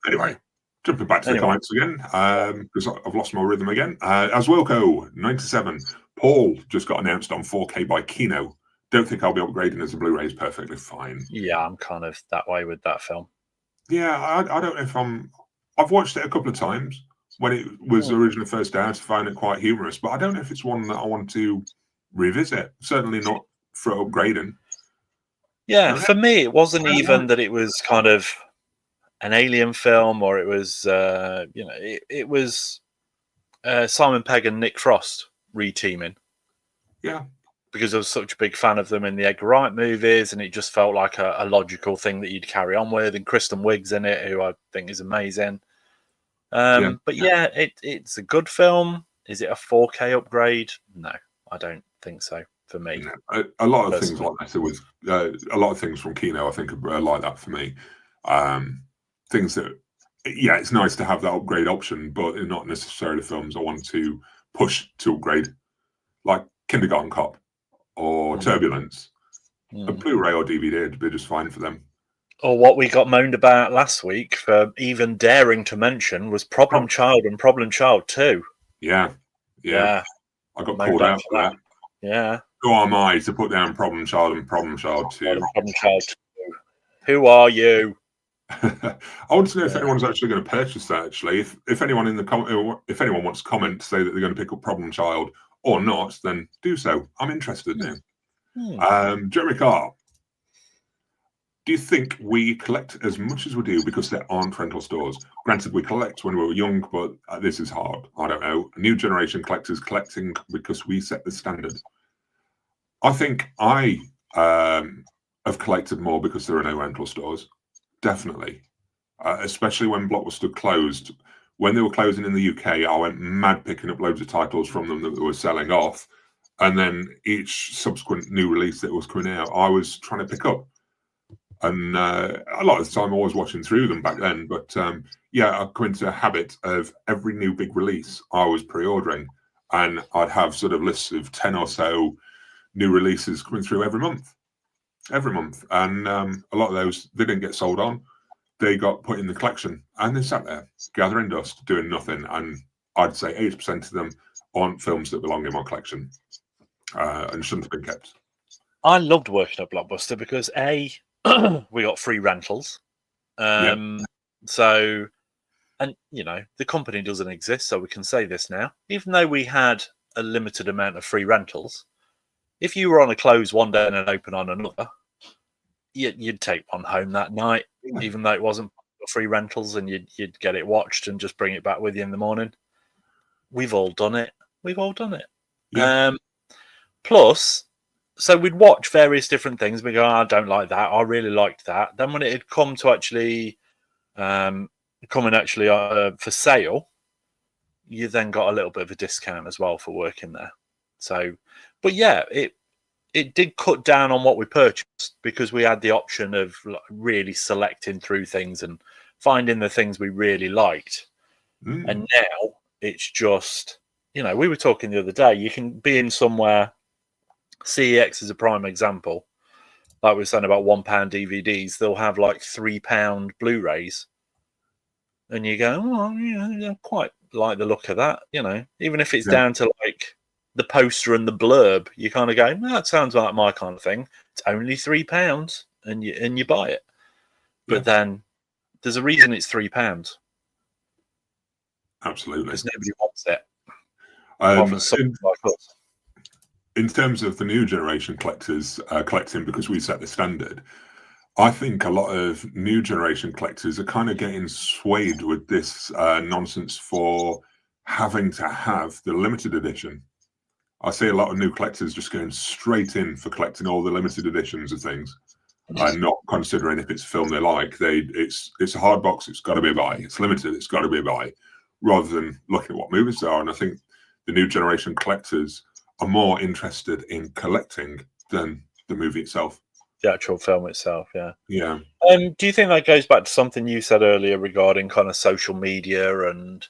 Anyway, jumping back to the comments again, because I've lost my rhythm again. As Wilco 97, Paul just got announced on 4K by Kino. Don't think I'll be upgrading as a Blu-ray is perfectly fine. Yeah, I'm kind of that way with that film. Yeah, I don't know if I've watched it a couple of times when it was originally first out. I found it quite humorous, but I don't know if it's one that I want to revisit. Certainly not for upgrading. Yeah, for me, it wasn't even that it was kind of an alien film, or it was, it was Simon Pegg and Nick Frost reteaming. Yeah. Because I was such a big fan of them in the Edgar Wright movies, and it just felt like a logical thing that you'd carry on with. And Kristen Wiig's in it, who I think is amazing. But yeah, it's a good film. Is it a 4K upgrade? No, I don't think so. For me, a lot of things like that with a lot of things from Kino, I think, are like that for me. Things that, it's nice to have that upgrade option, but not necessarily films I want to push to upgrade, like Kindergarten Cop or Turbulence. A Blu-ray or DVD would be just fine for them. Or what we got moaned about last week for even daring to mention was Problem Child and Problem Child 2. Yeah. I got called out for that. Yeah. Who am I to put down Problem Child and Problem Child 2? Problem Child 2. Who are you? I want to know if anyone's actually going to purchase that. Actually, if anyone if anyone wants to comment to say that they're going to pick up Problem Child or not, then do so. I'm interested now. Jerry Carr, do you think we collect as much as we do because there aren't rental stores? Granted, we collect when we were young, but this is hard. I don't know. A new generation collectors collecting because we set the standard. I think I have collected more because there are no rental stores. Definitely. Especially when Blockbuster closed. When they were closing in the UK, I went mad picking up loads of titles from them that they were selling off. And then each subsequent new release that was coming out, I was trying to pick up. And a lot of the time I was watching through them back then. But I've come into a habit of every new big release I was pre-ordering. And I'd have sort of lists of 10 or so new releases coming through every month. And a lot of those, they didn't get sold on. They got put in the collection. And they sat there, gathering dust, doing nothing. And I'd say 80% of them aren't films that belong in my collection and shouldn't have been kept. I loved working at Blockbuster because, we got free rentals. So, and the company doesn't exist, so we can say this now. Even though we had a limited amount of free rentals, If you were on a close one day and an open on another, you'd take one home that night, even though it wasn't free rentals, and you'd get it watched and just bring it back with you in the morning. We've all done it. Yeah. Plus, so we'd watch various different things. We go, I don't like that. I really liked that. Then when it had come to actually coming for sale, you then got a little bit of a discount as well for working there. So, but yeah, it did cut down on what we purchased because we had the option of really selecting through things and finding the things we really liked. And now it's just, we were talking the other day, you can be in somewhere, CEX is a prime example, like we were saying about £1 DVDs, they'll have like £3 Blu-rays. And you go, oh, yeah, I quite like the look of that, even if it's down to like the poster and the blurb, you kind of go, that sounds like my kind of thing. It's only £3 and you buy it. But then there's a reason it's £3. Absolutely. Because nobody wants it. Apart from something like us. In terms of the new generation collectors collecting because we set the standard, I think a lot of new generation collectors are kind of getting swayed with this nonsense for having to have the limited edition. I see a lot of new collectors just going straight in for collecting all the limited editions of things and not considering if it's a film they like. It's a hard box, it's got to be a buy. It's limited, it's got to be a buy, rather than looking at what movies there are. And I think the new generation collectors are more interested in collecting than the movie itself. The actual film itself, yeah. Yeah. Do you think that goes back to something you said earlier regarding kind of social media and,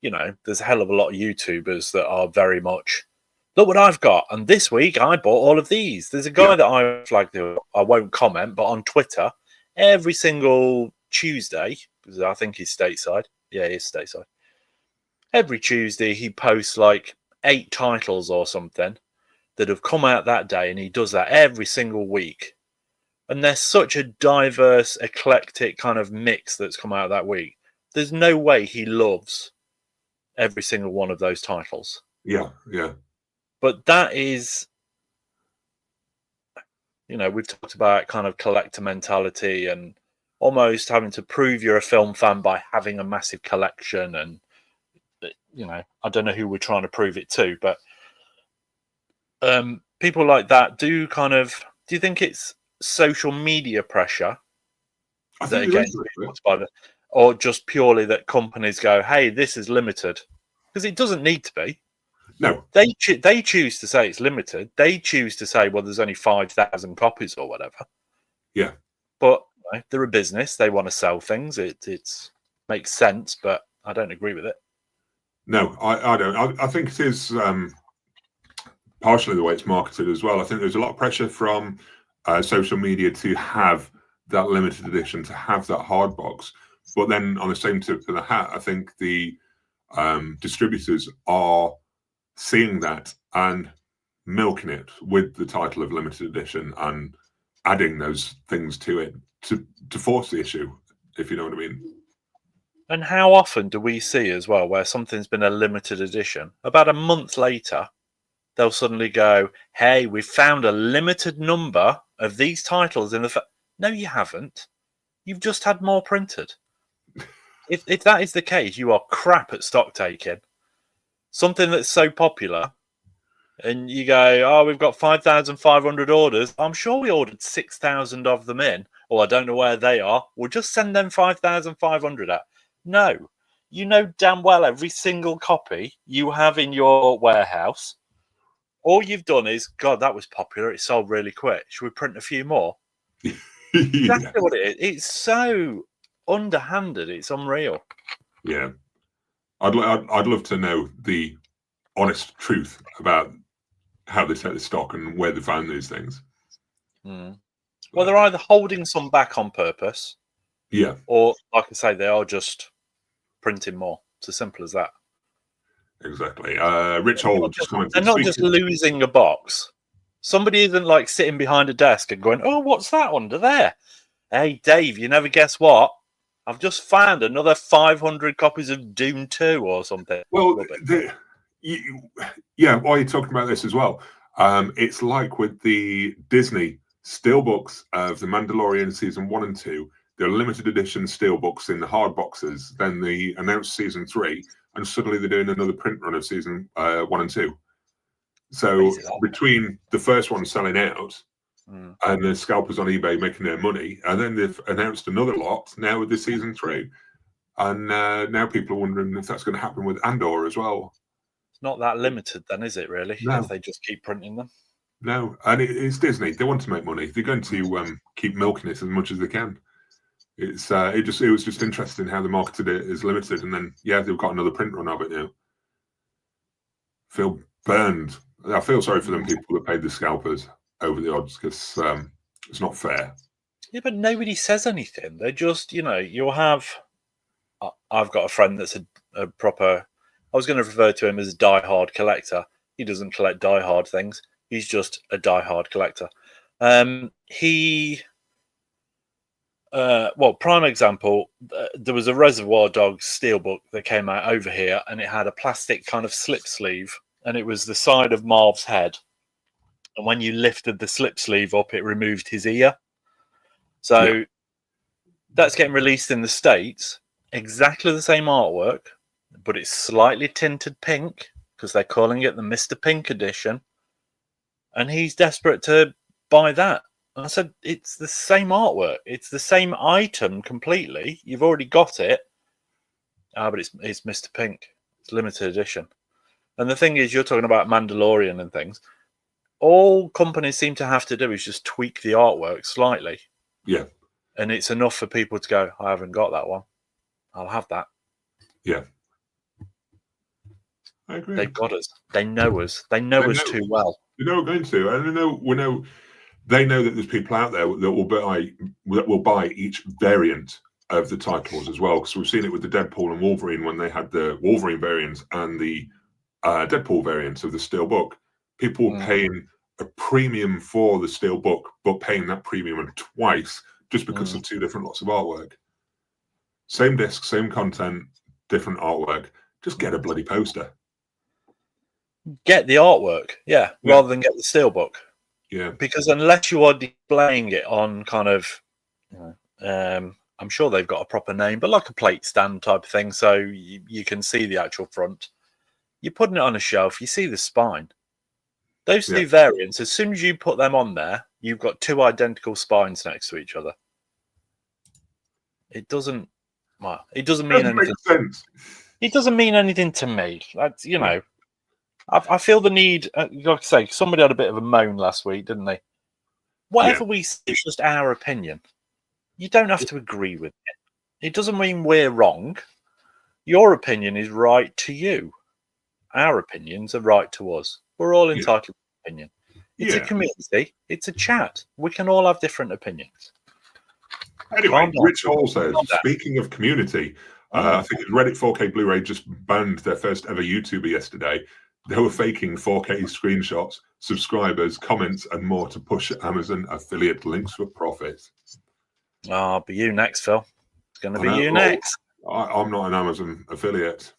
there's a hell of a lot of YouTubers that are very much, look what I've got, and this week I bought all of these. There's a guy that I flagged, I won't comment, but on Twitter, every single Tuesday, because I think he's stateside. Yeah, he's stateside. Every Tuesday he posts like 8 titles or something that have come out that day, and he does that every single week. And there's such a diverse, eclectic kind of mix that's come out that week. There's no way he loves every single one of those titles. Yeah. But that is, we've talked about kind of collector mentality and almost having to prove you're a film fan by having a massive collection. And, I don't know who we're trying to prove it to, but people like that do you think it's social media pressure or just purely that companies go, hey, this is limited? Because it doesn't need to be. No, they choose to say it's limited. They choose to say, well, there's only 5,000 copies or whatever. Yeah, but they're a business, they want to sell things, it makes sense, but I don't agree with it. No, I don't. I think it is partially the way it's marketed as well. I think there's a lot of pressure from social media to have that limited edition, to have that hard box. But then on the same tip of the hat, I think the distributors are seeing that and milking it with the title of limited edition and adding those things to it to force the issue, if you know what I mean. And how often do we see as well where something's been a limited edition, about a month later they'll suddenly go, hey, we've found a limited number of these titles in the no, you haven't. You've just had more printed. If that is the case, you are crap at stock taking. Something that's so popular, and you go, oh, we've got 5,500 orders. I'm sure we ordered 6,000 of them in. Or I don't know where they are. We'll just send them 5,500 out. No. You know damn well every single copy you have in your warehouse. All you've done is, God, that was popular. It sold really quick. Should we print a few more? Exactly what it is. It's so underhanded. It's unreal. Yeah. I'd love to know the honest truth about how they take the stock and where they found these things. Well, they're either holding some back on purpose, or, like I say, they are just printing more. It's as simple as that. Exactly. Rich Hall just commented. They're not just losing a box. Somebody isn't like sitting behind a desk and going, "Oh, what's that under there?" Hey, Dave, you never guess what? I've just found another 500 copies of Doom 2 or something. Well, while you're talking about this as well, It's like with the Disney steelbooks of The Mandalorian season 1 and 2. They're limited edition steelbooks in the hard boxes. Then they announced season 3, and suddenly they're doing another print run of season 1 and 2. So between the first one selling out and the scalpers on eBay making their money, and then they've announced another lot now with the season 3, and now people are wondering if that's going to happen with Andor as well. It's not that limited, then, is it? Really? No. If they just keep printing them. No, and it's Disney. They want to make money. They're going to keep milking it as much as they can. It was just interesting how they marketed it as limited, and then they've got another print run of it now. Feel burned. I feel sorry for them people that paid the scalpers over the odds, because it's not fair. Yeah, but nobody says anything. They just, you'll have. I've got a friend that's a proper. I was going to refer to him as a diehard collector. He doesn't collect diehard things. He's just a diehard collector. Prime example, there was a Reservoir Dogs steelbook that came out over here, and it had a plastic kind of slip sleeve, and it was the side of Marv's head. And when you lifted the slip sleeve up, it removed his ear. So that's getting released in the States. Exactly the same artwork, but it's slightly tinted pink because they're calling it the Mr. Pink edition. And he's desperate to buy that. And I said, it's the same artwork. It's the same item completely. You've already got it. But it's Mr. Pink. It's limited edition. And the thing is, you're talking about Mandalorian and things. All companies seem to have to do is just tweak the artwork slightly. Yeah. And it's enough for people to go, I haven't got that one. I'll have that. Yeah. I agree. They've got us. They know us. They know us too well. They know we're going to. And they know that there's people out there that will buy each variant of the titles as well. Because we've seen it with the Deadpool and Wolverine when they had the Wolverine variants and the Deadpool variants of the Steelbook. People were paying a premium for the Steelbook, but paying that premium twice just because of two different lots of artwork. Same disc, same content, different artwork. Just get a bloody poster. Get the artwork, rather than get the steelbook. Yeah. Because unless you are displaying it on kind of, I'm sure they've got a proper name, but like a plate stand type of thing, so you can see the actual front. You're putting it on a shelf, you see the spine. Those two variants, as soon as you put them on there, you've got two identical spines next to each other. It doesn't mean anything. It doesn't mean anything to me. That's, I feel the need, like I say, somebody had a bit of a moan last week, didn't they? Whatever we say, it's just our opinion. You don't have to agree with it. It doesn't mean we're wrong. Your opinion is right to you. Our opinions are right to us. We're all entitled to opinion. It's a community. It's a chat. We can all have different opinions. Anyway, Rich Hall says, speaking of community, I think Reddit 4K Blu-ray just banned their first ever YouTuber yesterday. They were faking 4K screenshots, subscribers, comments, and more to push Amazon affiliate links for profit. I'll be you next, Phil. It's going to be you next. I'm not an Amazon affiliate.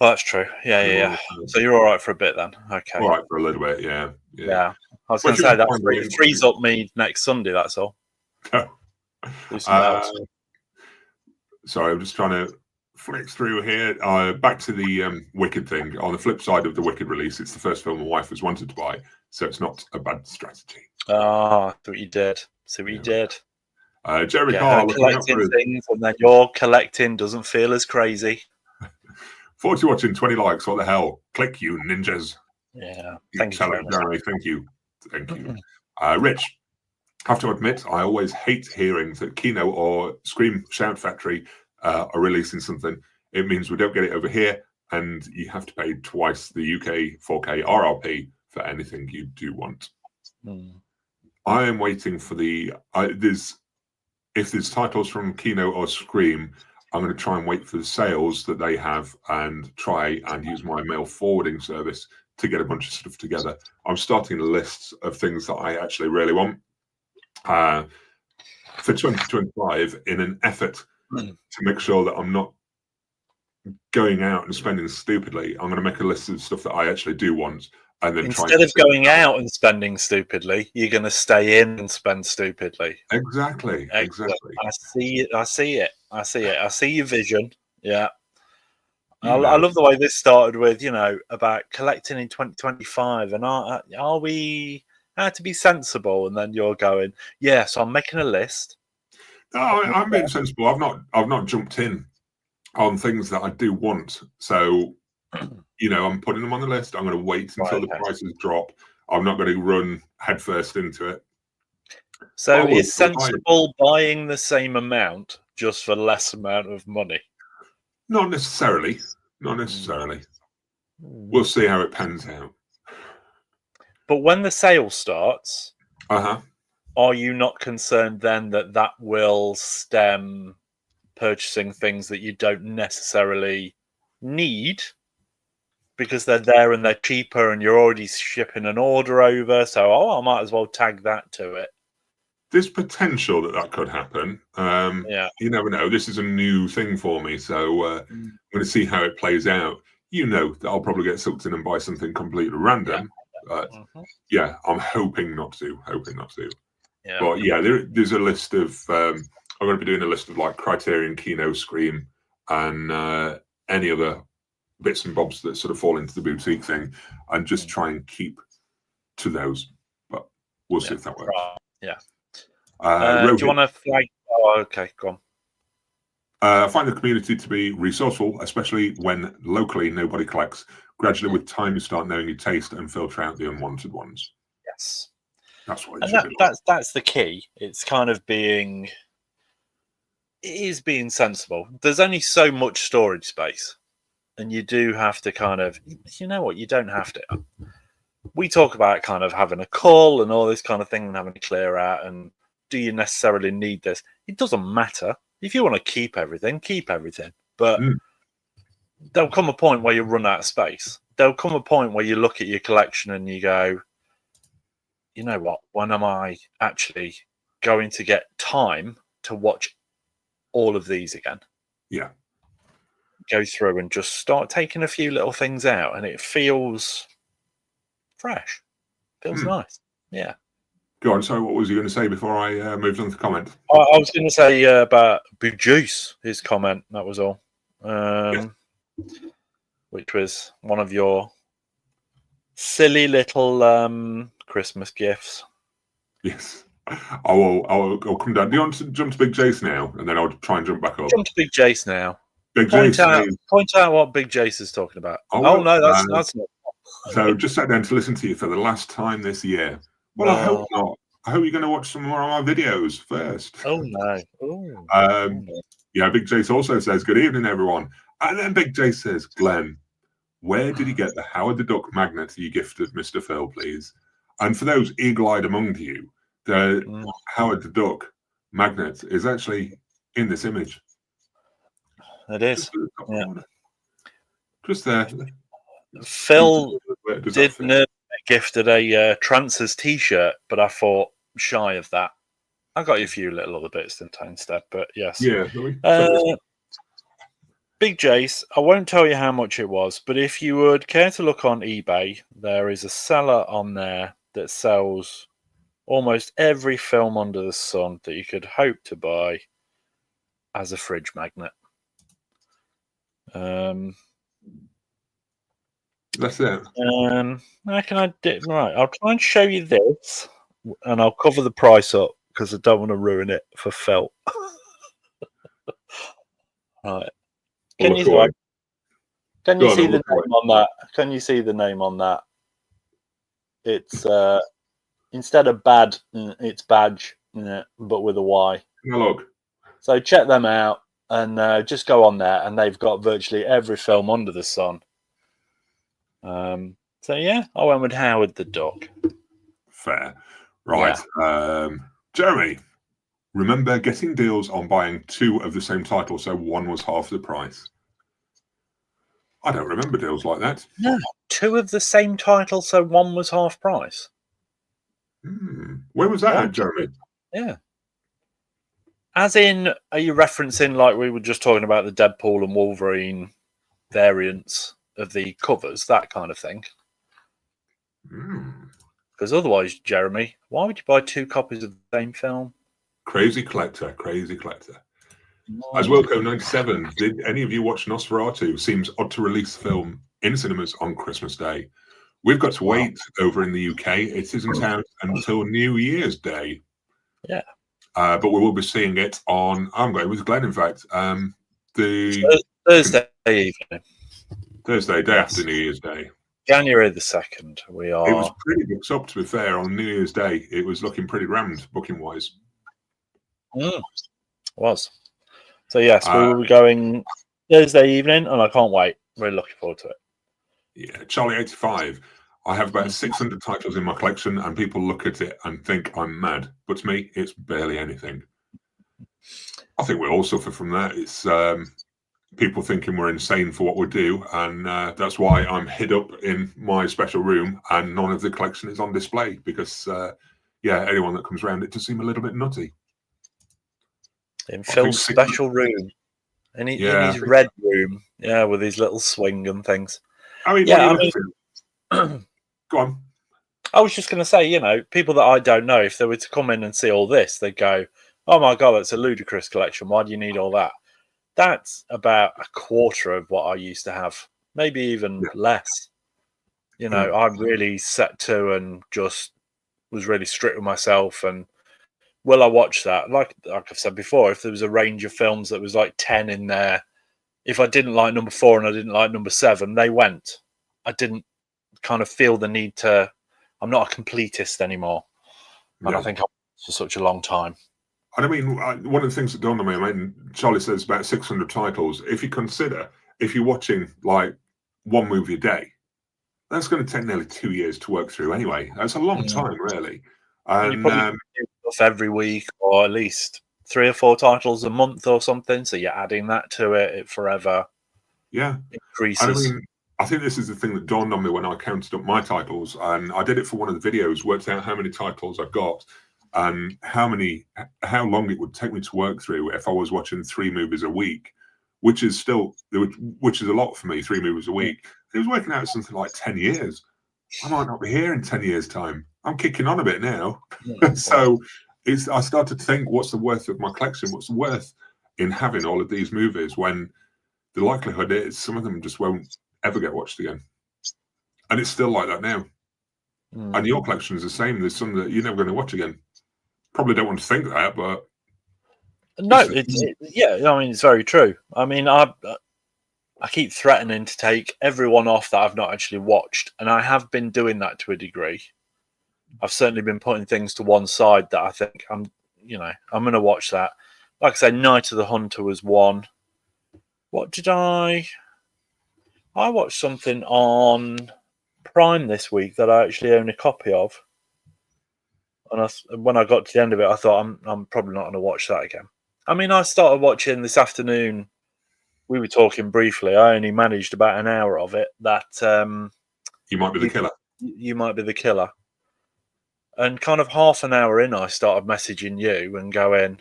Oh, that's true. Yeah. So you're all right for a bit then. Okay. All right for a little bit, yeah. I was going to say that frees up me next Sunday, that's all. Sorry, I'm just trying to flick through here. Back to the Wicked thing. On the flip side of the Wicked release, it's the first film my wife has wanted to buy, so it's not a bad strategy. I thought you did. So we did. Jerry Carr collecting things, and then your collecting doesn't feel as crazy. 40 watching, 20 likes. What the hell? Click, you ninjas. Yeah. Thank you, Jeremy. Thank you. Rich, have to admit, I always hate hearing that Kino or Scream Shout Factory are releasing something. It means we don't get it over here, and you have to pay twice the UK 4K RRP for anything you do want. I am waiting for if there's titles from Kino or Scream, I'm going to try and wait for the sales that they have and try and use my mail forwarding service to get a bunch of stuff together. I'm starting lists of things that I actually really want for 2025 in an effort to make sure that I'm not going out and spending stupidly. I'm going to make a list of stuff that I actually do want and then instead of going out and spending stupidly, you're going to stay in and spend stupidly. Exactly. Excellent. I see it. I see your vision. Yeah. I love the way this started with, about collecting in 2025, and are we to be sensible? And then you're going, so I'm making a list. No, I'm being sensible. I've not jumped in on things that I do want. So, I'm putting them on the list. I'm going to wait until the prices drop. I'm not going to run headfirst into it. So is sensible buying the same amount just for less amount of money? Not necessarily. We'll see how it pans out. But when the sale starts, are you not concerned then that will stem purchasing things that you don't necessarily need because they're there and they're cheaper and you're already shipping an order over? So, I might as well tag that to it. There's potential that could happen. You never know. This is a new thing for me, so I'm going to see how it plays out. That I'll probably get sucked in and buy something completely random. But I'm hoping not to. Yeah. But there's a list of. I'm going to be doing a list of like Criterion, Kino, Scream, and any other bits and bobs that sort of fall into the boutique thing, and just try and keep to those. But we'll see if that works. Right. Yeah. Do you want to flag? Oh, okay, go on. I find the community to be resourceful, especially when locally nobody collects. Gradually, with time, you start knowing your taste and filter out the unwanted ones. Yes, that's what it should be like. That's the key. It's kind of being sensible. There's only so much storage space, and you do have to kind of, you don't have to. We talk about kind of having a call and all this kind of thing and having to clear out. And do you necessarily need this? It doesn't matter. If you want to keep everything, keep everything. But there'll come a point where you run out of space. There'll come a point where you look at your collection and you go, you know what? When am I actually going to get time to watch all of these again? Yeah. Go through and just start taking a few little things out, and it feels fresh. Feels nice. Yeah. Go on. So what was you going to say before I moved on to comment? I was going to say about Boo Juice, his comment. That was all. Which was one of your silly little Christmas gifts. Yes. I'll come down. Do you want to jump to Big Jace now? And then I'll try and jump back up. Jump to Big Jace now. Point out what Big Jace is talking about. No, that's not. So just sat down to listen to you for the last time this year. Well, I hope not. I hope you're going to watch some more of my videos first. Oh, no. Yeah, Big Jace also says, good evening, everyone. And then Big Jace says, Glenn, where did you get the Howard the Duck magnet you gifted Mr. Phil, please? And for those eagle-eyed among you, the Howard the Duck magnet is actually in this image. It is. Just there. Phil did gifted a Trancers t-shirt, but I thought shy of that. I got you a few little other bits instead, but yes. Yeah. Big Jace, I won't tell you how much it was, but if you would care to look on eBay, there is a seller on there that sells almost every film under the sun that you could hope to buy as a fridge magnet. That's it. How can I do? Right, I'll try and show you this, and I'll cover the price up because I don't want to ruin it for Phil. Right. Can you see the name on that? Can you see the name on that? It's instead of bad, it's badge, but with a Y. Look. So check them out and just go on there, and they've got virtually every film under the sun. So yeah, I went with Howard the Duck. Fair. Right. Yeah. Jeremy, remember getting deals on buying 2 of the same title, so one was half the price? I don't remember deals like that. No, 2 of the same title, so one was half price. Where was that at, Jeremy? Yeah. As in, are you referencing, like we were just talking about, the Deadpool and Wolverine variants of the covers, that kind of thing? Because otherwise, Jeremy, why would you buy 2 copies of the same film? Crazy collector, crazy collector. As Wilco97, did any of you watch Nosferatu? Seems odd to release the film in cinemas on Christmas Day. We've got to wait over in the UK. It isn't out until New Year's Day. Yeah. But we will be seeing it on, I'm going with Glenn, in fact, Thursday evening. Thursday, day after New Year's Day. January the 2nd. We are. It was pretty booked up, to be fair, on New Year's Day. It was looking pretty rammed, booking-wise. Was. So, yes, we will be going Thursday evening, and I can't wait. Really looking forward to it. Yeah, Charlie85. I have about 600 titles in my collection, and people look at it and think I'm mad. But to me, it's barely anything. I think we all suffer from that. It's people thinking we're insane for what we do, and that's why I'm hid up in my special room, and none of the collection is on display, because, anyone that comes around it does seem a little bit nutty. In Phil's special room. In his red room. Yeah, with his little swing and things. I mean, go on. I was just going to say, people that I don't know, if they were to come in and see all this, they'd go, oh my God, that's a ludicrous collection. Why do you need all that? That's about a quarter of what I used to have, maybe even less. I really set to and just was really strict with myself. And will I watch that? Like I've said before, if there was a range of films that was like 10 in there, if I didn't like number 4 and I didn't like number 7, they went. I didn't kind of feel the need to. I'm not a completist anymore, and I think I've for such a long time. And I mean, one of the things that dawned on me, I mean, Charlie says about 600 titles. If you consider, if you're watching like one movie a day, that's going to take nearly 2 years to work through anyway. That's a long time, really. And you probably do stuff every week, or at least 3 or 4 titles a month or something. So you're adding that to it. It forever increases. And I mean, I think this is the thing that dawned on me when I counted up my titles, and I did it for one of the videos, worked out how many titles I got and how long it would take me to work through if I was watching 3 movies a week, which is a lot for me, 3 movies a week. It was working out something like 10 years. I might not be here in 10 years' time. I'm kicking on a bit now. So I started to think, what's the worth of my collection? What's the worth in having all of these movies when the likelihood is some of them just won't ever get watched again? And it's still like that now. And your collection is the same. There's some that you're never going to watch again. Probably don't want to think that, but no, I mean, it's very true. I mean, I keep threatening to take everyone off that I've not actually watched, and I have been doing that to a degree. I've certainly been putting things to one side that I think I'm going to watch that. Like I say, Night of the Hunter was one. What did I watched something on Prime this week that I actually own a copy of. And when I got to the end of it, I thought I'm probably not going to watch that again. I mean, I started watching this afternoon. We were talking briefly. I only managed about an hour of it. That You Might Be the Killer. You Might Be the Killer. And kind of half an hour in, I started messaging you and going,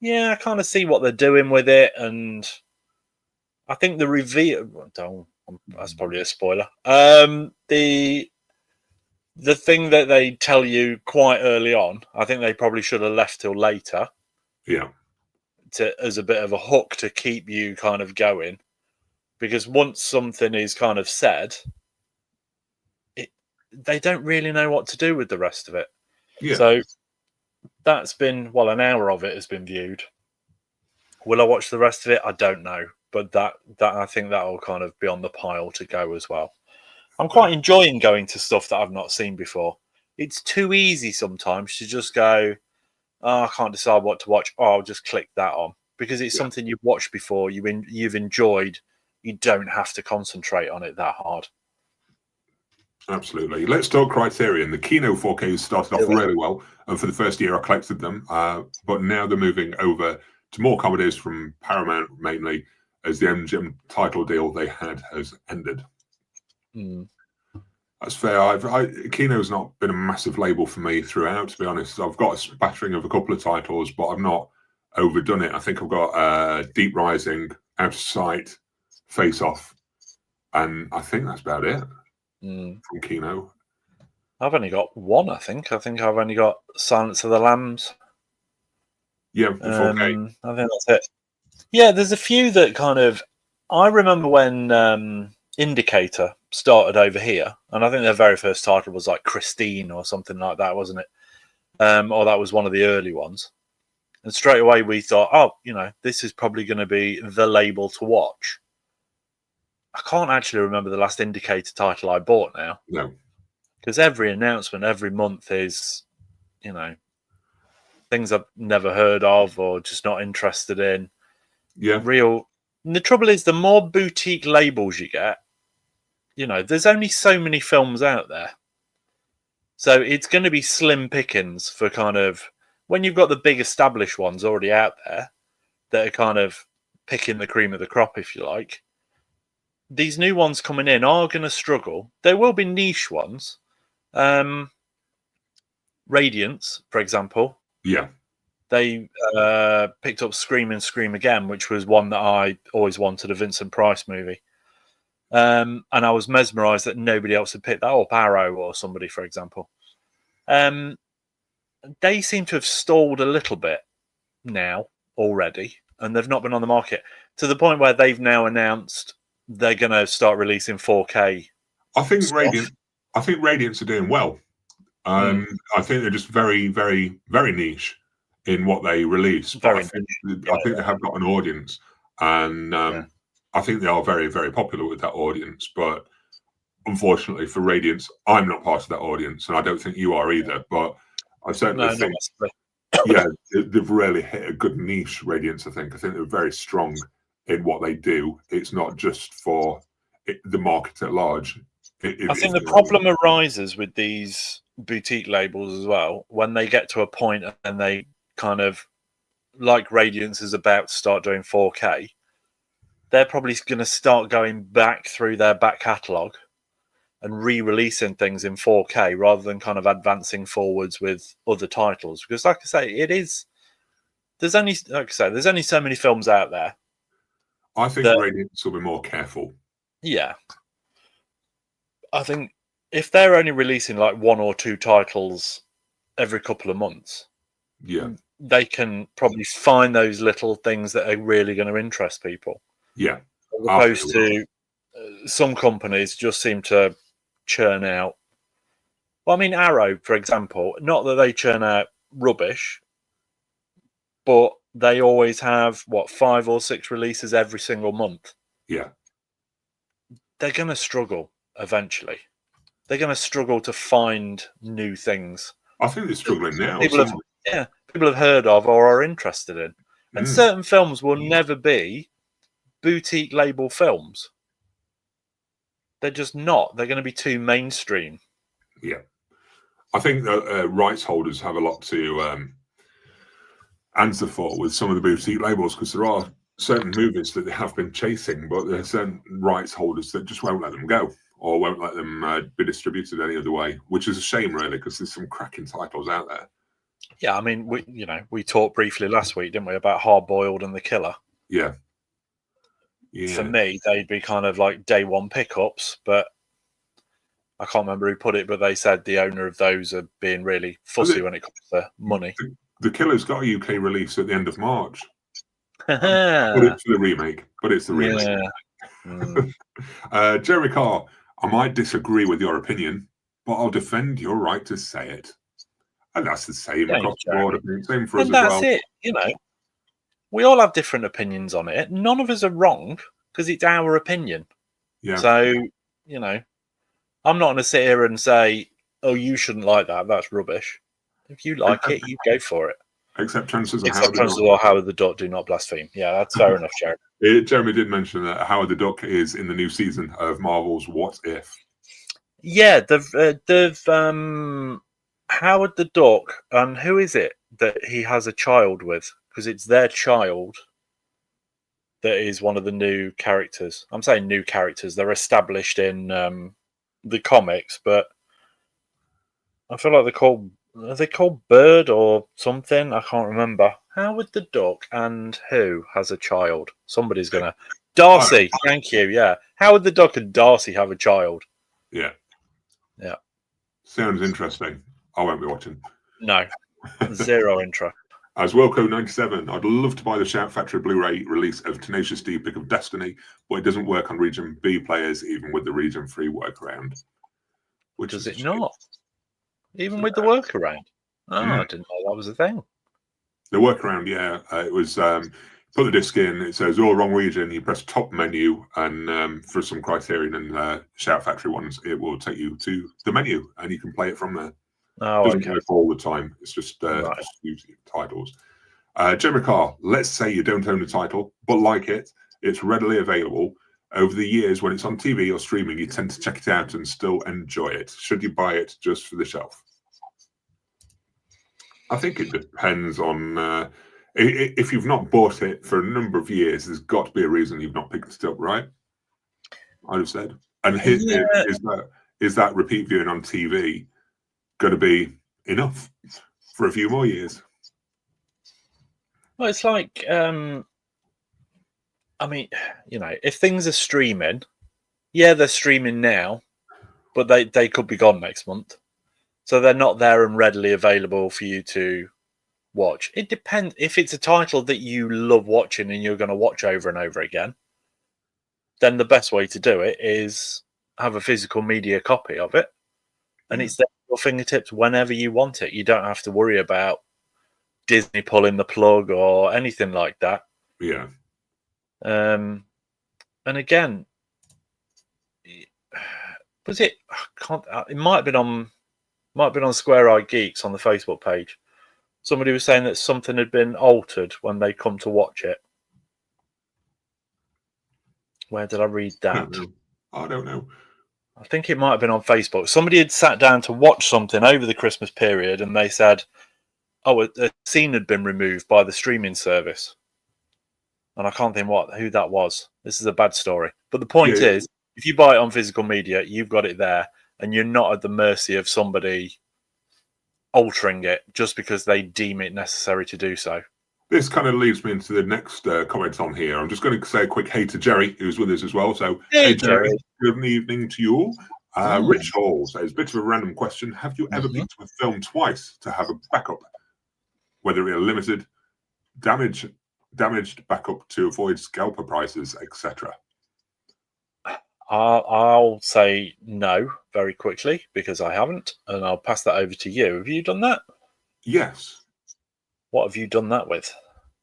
yeah, I kind of see what they're doing with it. And I think the reveal... That's probably a spoiler. The thing that they tell you quite early on, I think they probably should have left till later. Yeah. As a bit of a hook to keep you kind of going. Because once something is kind of said, they don't really know what to do with the rest of it. Yeah. So that's been, an hour of it has been viewed. Will I watch the rest of it? I don't know. But that I think that will kind of be on the pile to go as well. I'm quite enjoying going to stuff that I've not seen before. It's too easy sometimes to just go, I can't decide what to watch. I'll just click that on. Because it's something you've watched before, you've enjoyed. You don't have to concentrate on it that hard. Absolutely. Let's talk Criterion. The Kino 4K started off really well. And for the first year, I collected them. But now they're moving over to more comedies from Paramount, mainly, as the MGM title deal they had has ended. That's fair. Kino's not been a massive label for me throughout, to be honest. I've got a spattering of a couple of titles, but I've not overdone it. I think I've got Deep Rising, Out of Sight, Face Off, and I think that's about it from Kino. I've only got one, I think. I think I've only got Silence of the Lambs. Yeah, the 4K. I think that's it. Yeah, there's a few that kind of... I remember when Indicator started over here, and I think their very first title was like Christine or something like that, wasn't it? Or that was one of the early ones. And straight away we thought, oh, this is probably going to be the label to watch. I can't actually remember the last Indicator title I bought now. No. Because every announcement every month is, things I've never heard of or just not interested in. Yeah. And the trouble is, the more boutique labels you get, there's only so many films out there. So it's going to be slim pickings for kind of, when you've got the big established ones already out there that are kind of picking the cream of the crop, if you like. These new ones coming in are going to struggle. There will be niche ones. Radiance, for example. Yeah. They picked up Scream and Scream Again, which was one that I always wanted, a Vincent Price movie. And I was mesmerised that nobody else had picked that up, Arrow or somebody, for example. They seem to have stalled a little bit now already, and they've not been on the market to the point where they've now announced they're going to start releasing 4K. I think Radiance are doing well. I think they're just very, very, very niche in what they release. But I think they have got an audience, and I think they are very, very popular with that audience. But unfortunately for Radiance, I'm not part of that audience, and I don't think you are either. But I certainly think, they've really hit a good niche, Radiance. I think they're very strong in what they do. It's not just for the market at large. I think the problem arises with these boutique labels as well when they get to a point and they kind of, like Radiance is about to start doing 4K, they're probably going to start going back through their back catalogue and re-releasing things in 4K rather than kind of advancing forwards with other titles. Because, like I say, there's only so many films out there. I think Radiance will be more careful. Yeah. I think if they're only releasing like one or two titles every couple of months, they can probably find those little things that are really going to interest people. Yeah. As opposed to some companies just seem to churn out. Well, I mean, Arrow, for example, not that they churn out rubbish, but they always have, 5 or 6 releases every single month. Yeah. They're going to struggle eventually. They're going to struggle to find new things. I think they're struggling now. People have heard of or are interested in. And certain films will never be boutique label films. They're just not. They're going to be too mainstream. Yeah. I think the rights holders have a lot to answer for with some of the boutique labels, because there are certain movies that they have been chasing, but there are certain rights holders that just won't let them go or won't let them be distributed any other way, which is a shame, really, because there's some cracking titles out there. Yeah, I mean, we talked briefly last week, didn't we, about Hard Boiled and The Killer? Yeah. For me, they'd be kind of like day one pickups, but I can't remember who put it, but they said the owner of those are being really fussy when it comes to money. The Killer's got a UK release at the end of March. But it's the remake. Jerry Carr, I might disagree with your opinion, but I'll defend your right to say it. And that's the same across the board. Same for us as well. That's it. We all have different opinions on it. None of us are wrong because it's our opinion. Yeah. So, I'm not going to sit here and say, oh, you shouldn't like that. That's rubbish. If you like it, you go for it. Except chances of Howard the Duck do not blaspheme. Yeah, that's fair enough, Jeremy. Jeremy did mention that Howard the Duck is in the new season of Marvel's What If. Yeah, they've Howard the Duck, and who is it that he has a child with? Because it's their child that is one of the new characters. I'm saying new characters. They're established in the comics, but I feel like are they called Bird or something? I can't remember. Howard the Duck and who has a child? Somebody's going to... Darcy, thank you, yeah. Howard the Duck and Darcy have a child. Yeah. Yeah. Sounds interesting. I won't be watching. No, zero interest. As Wilco97, I'd love to buy the Shout Factory Blu-ray release of Tenacious D Pick of Destiny, but it doesn't work on Region B players, even with the Region 3 workaround. Which Does is it not? Even with the workaround? Oh, I didn't know that was a thing. The workaround, yeah. It was put the disc in, it says all wrong region, you press top menu, and for some Criterion and Shout Factory ones, it will take you to the menu and you can play it from there. Oh, It doesn't okay. work all the time. It's just using titles. Jeremy Carr, let's say you don't own the title, but like it, it's readily available. Over the years, when it's on TV or streaming, you tend to check it out and still enjoy it. Should you buy it just for the shelf? I think it depends on if you've not bought it for a number of years, there's got to be a reason you've not picked it up, right? I'd have said. And is that repeat viewing on TV going to be enough for a few more years? Well, it's like, I mean, if things are streaming, yeah, they're streaming now, but they could be gone next month. So they're not there and readily available for you to watch. It depends. If it's a title that you love watching and you're going to watch over and over again, then the best way to do it is have a physical media copy of it. And it's there at your fingertips whenever you want it. You don't have to worry about Disney pulling the plug or anything like that. Yeah. And again, was it? It might have been on Square Eye Geeks on the Facebook page. Somebody was saying that something had been altered when they come to watch it. Where did I read that? I don't know. I think it might have been on Facebook. Somebody had sat down to watch something over the Christmas period, and they said, "Oh, a scene had been removed by the streaming service." And I can't think who that was. This is a bad story. But the point is, if you buy it on physical media, you've got it there, and you're not at the mercy of somebody altering it just because they deem it necessary to do so. This kind of leads me into the next comment on here. I'm just going to say a quick hey to Jerry, who's with us as well. So, hey Jerry, good evening to you all. Rich Hall says, bit of a random question. Have you ever picked up a film twice to have a backup? Whether it be a limited, damaged backup to avoid scalper prices, etc.? I'll say no very quickly because I haven't, and I'll pass that over to you. Have you done that? Yes. What have you done that with?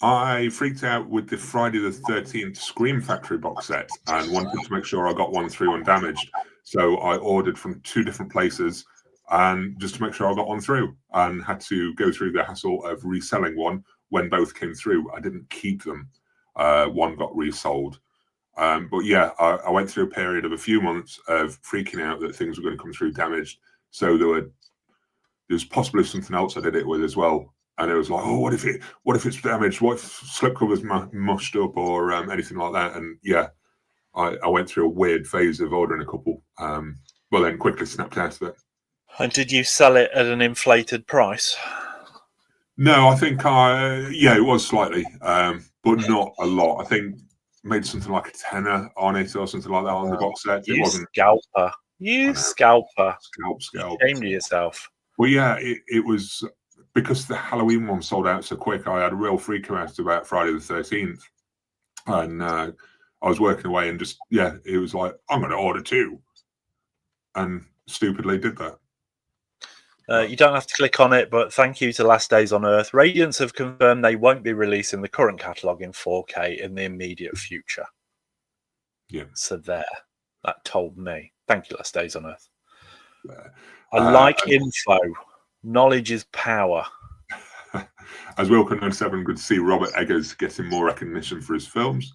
I freaked out with the Friday the 13th Scream Factory box set and wanted to make sure I got one through undamaged. So I ordered from 2 different places and just to make sure I got one through, and had to go through the hassle of reselling one when both came through. I didn't keep them. One got resold. But yeah, I went through a period of a few months of freaking out that things were going to come through damaged. So there's possibly something else I did it with as well. And it was like, oh, what if it's damaged? What if slipcovers mushed up or anything like that? And yeah, I went through a weird phase of ordering a couple, but then quickly snapped out of it. And did you sell it at an inflated price? No, I think it was slightly, but not a lot. I think made something like a tenner on it or something like that on the box set. It wasn't scalper. You scalper. Scalp. Ashamed of yourself. Well, yeah, it was because the Halloween one sold out so quick. I had a real freak out about Friday the 13th, and I was working away and just it was like, I'm going to order 2, and stupidly did that. You don't have to click on it, but thank you to Last Days on Earth. Radiance have confirmed they won't be releasing the current catalogue in 4K in the immediate future. Yeah. So there. That told me. Thank you, Last Days on Earth. I like info. Knowledge is power. As Wilco97, good to see Robert Eggers getting more recognition for his films.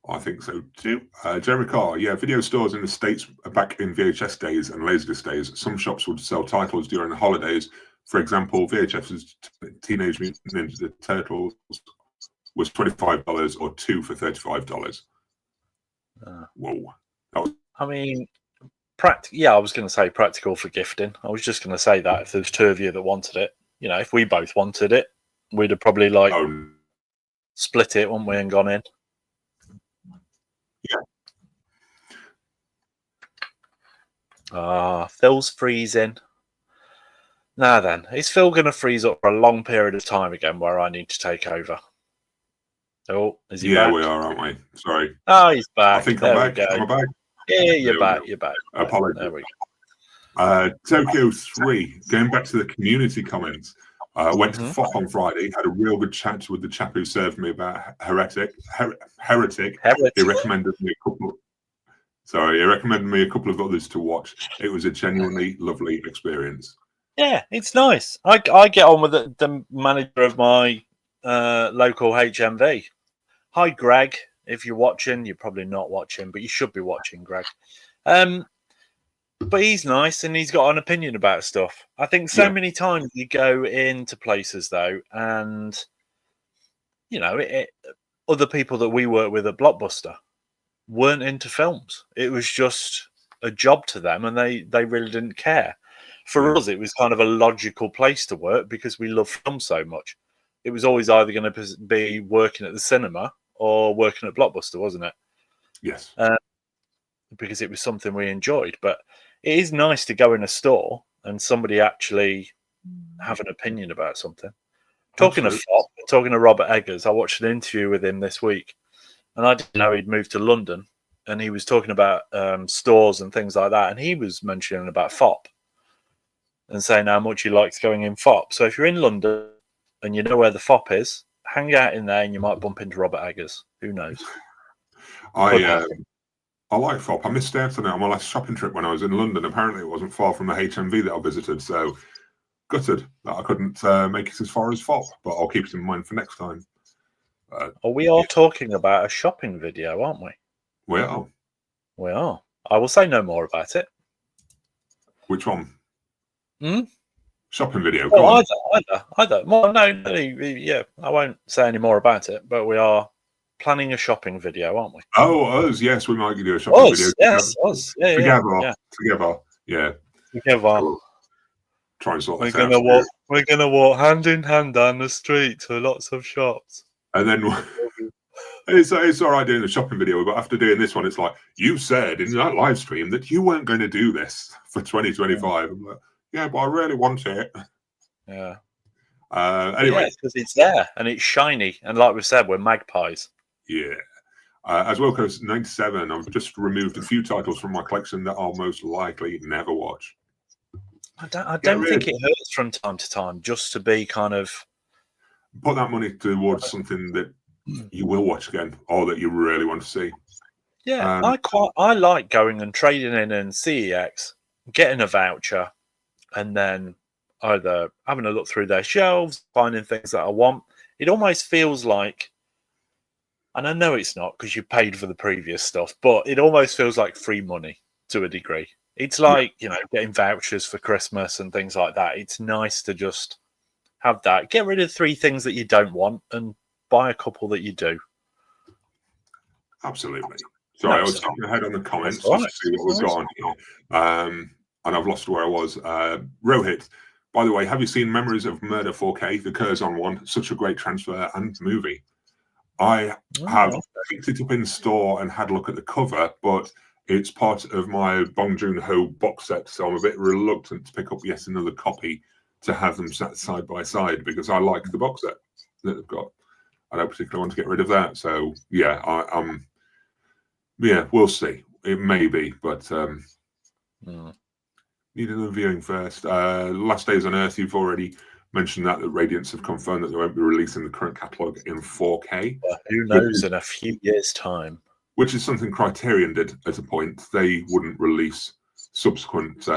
I think so too. Jeremy Carr, video stores in the States are back in VHS days and Laserdisc days. Some shops would sell titles during the holidays. For example, VHS's Teenage Mutant Ninja Turtles was $25 or 2 for $35. Whoa. I mean, I was going to say practical for gifting. I was just going to say that if there's 2 of you that wanted it, if we both wanted it, we'd have probably split it, wouldn't we, and gone in. Yeah. Phil's freezing. Now then, is Phil going to freeze up for a long period of time again where I need to take over? Oh, is he back? Yeah, we are, aren't we? Sorry. Oh, he's back. I think there I'm we back. go. Am I back? Yeah, you're back. You're back. Apologies. There we go. Tokyo 3, going back to the community comments. Went to FOP on Friday, had a real good chat with the chap who served me about Heretic. He recommended me a couple. He recommended me a couple of others to watch. It was a genuinely lovely experience. Yeah, it's nice. I get on with the manager of my local HMV. Hi, Greg. If you're watching, you're probably not watching, but you should be watching, Greg. But he's nice and he's got an opinion about stuff. I think so many times you go into places though, and you know, other people that we work with at Blockbuster weren't into films. It was just a job to them, and they really didn't care. For us, it was kind of a logical place to work because we love film so much. It was always either going to be working at the cinema or working at Blockbuster, wasn't it? Yes. Because it was something we enjoyed. But it is nice to go in a store and somebody actually have an opinion about something. Talking to Robert Eggers, I watched an interview with him this week, and I didn't know he'd moved to London, and he was talking about stores and things like that, and he was mentioning about FOP and saying how much he likes going in FOP. So if you're in London and you know where the FOP is, hang out in there and you might bump into Robert Eggers. Who knows? I like FOP. I missed out on it on my last shopping trip when I was in London. Apparently, it wasn't far from the HMV that I visited, so gutted that I couldn't make it as far as FOP, but I'll keep it in mind for next time. We are talking about a shopping video, aren't we? We are. We are. I will say no more about it. Which one? Hmm? Shopping video. Well, either. Well, no, yeah, I won't say any more about it, but we are planning a shopping video, aren't we? Oh, us, yes, we might do a shopping video. Yes, us. Yeah, Together. Yeah. Together. Try and sort this out. We're gonna walk hand in hand down the street to lots of shops. And then it's all right doing the shopping video, but after doing this one, it's like, you said in that live stream that you weren't going to do this for 2025. I'm like, yeah, but I really want it. Yeah. Anyway, because it's there and it's shiny, and like we said, we're magpies. Yeah. As Wilco's 97, I've just removed a few titles from my collection that I'll most likely never watch. I don't think it hurts from time to time just to be kind of put that money towards something that you will watch again or that you really want to see. Yeah, I like going and trading in CEX, getting a voucher, and then either having a look through their shelves, finding things that I want. It almost feels like, and I know it's not because you paid for the previous stuff, but it almost feels like free money to a degree. It's like, getting vouchers for Christmas and things like that. It's nice to just have that. Get rid of 3 things that you don't want and buy a couple that you do. Absolutely. Sorry, I was skipping ahead on the comments just to see what we've got on here. And I've lost where I was. Rohit, by the way, have you seen Memories of Murder 4K? The Curzon one. Such a great transfer and movie. I have picked it up in store and had a look at the cover, but it's part of my Bong Joon-ho box set, so I'm a bit reluctant to pick up yet another copy to have them sat side by side because I like the box set that they've got. I don't particularly want to get rid of that. So yeah, we'll see. It may be, but need another viewing first. Last Days on Earth, you've already mentioned that Radiance have confirmed that they won't be releasing the current catalogue in 4K. Well, who knows in a few years' time. Which is something Criterion did at a point. They wouldn't release subsequent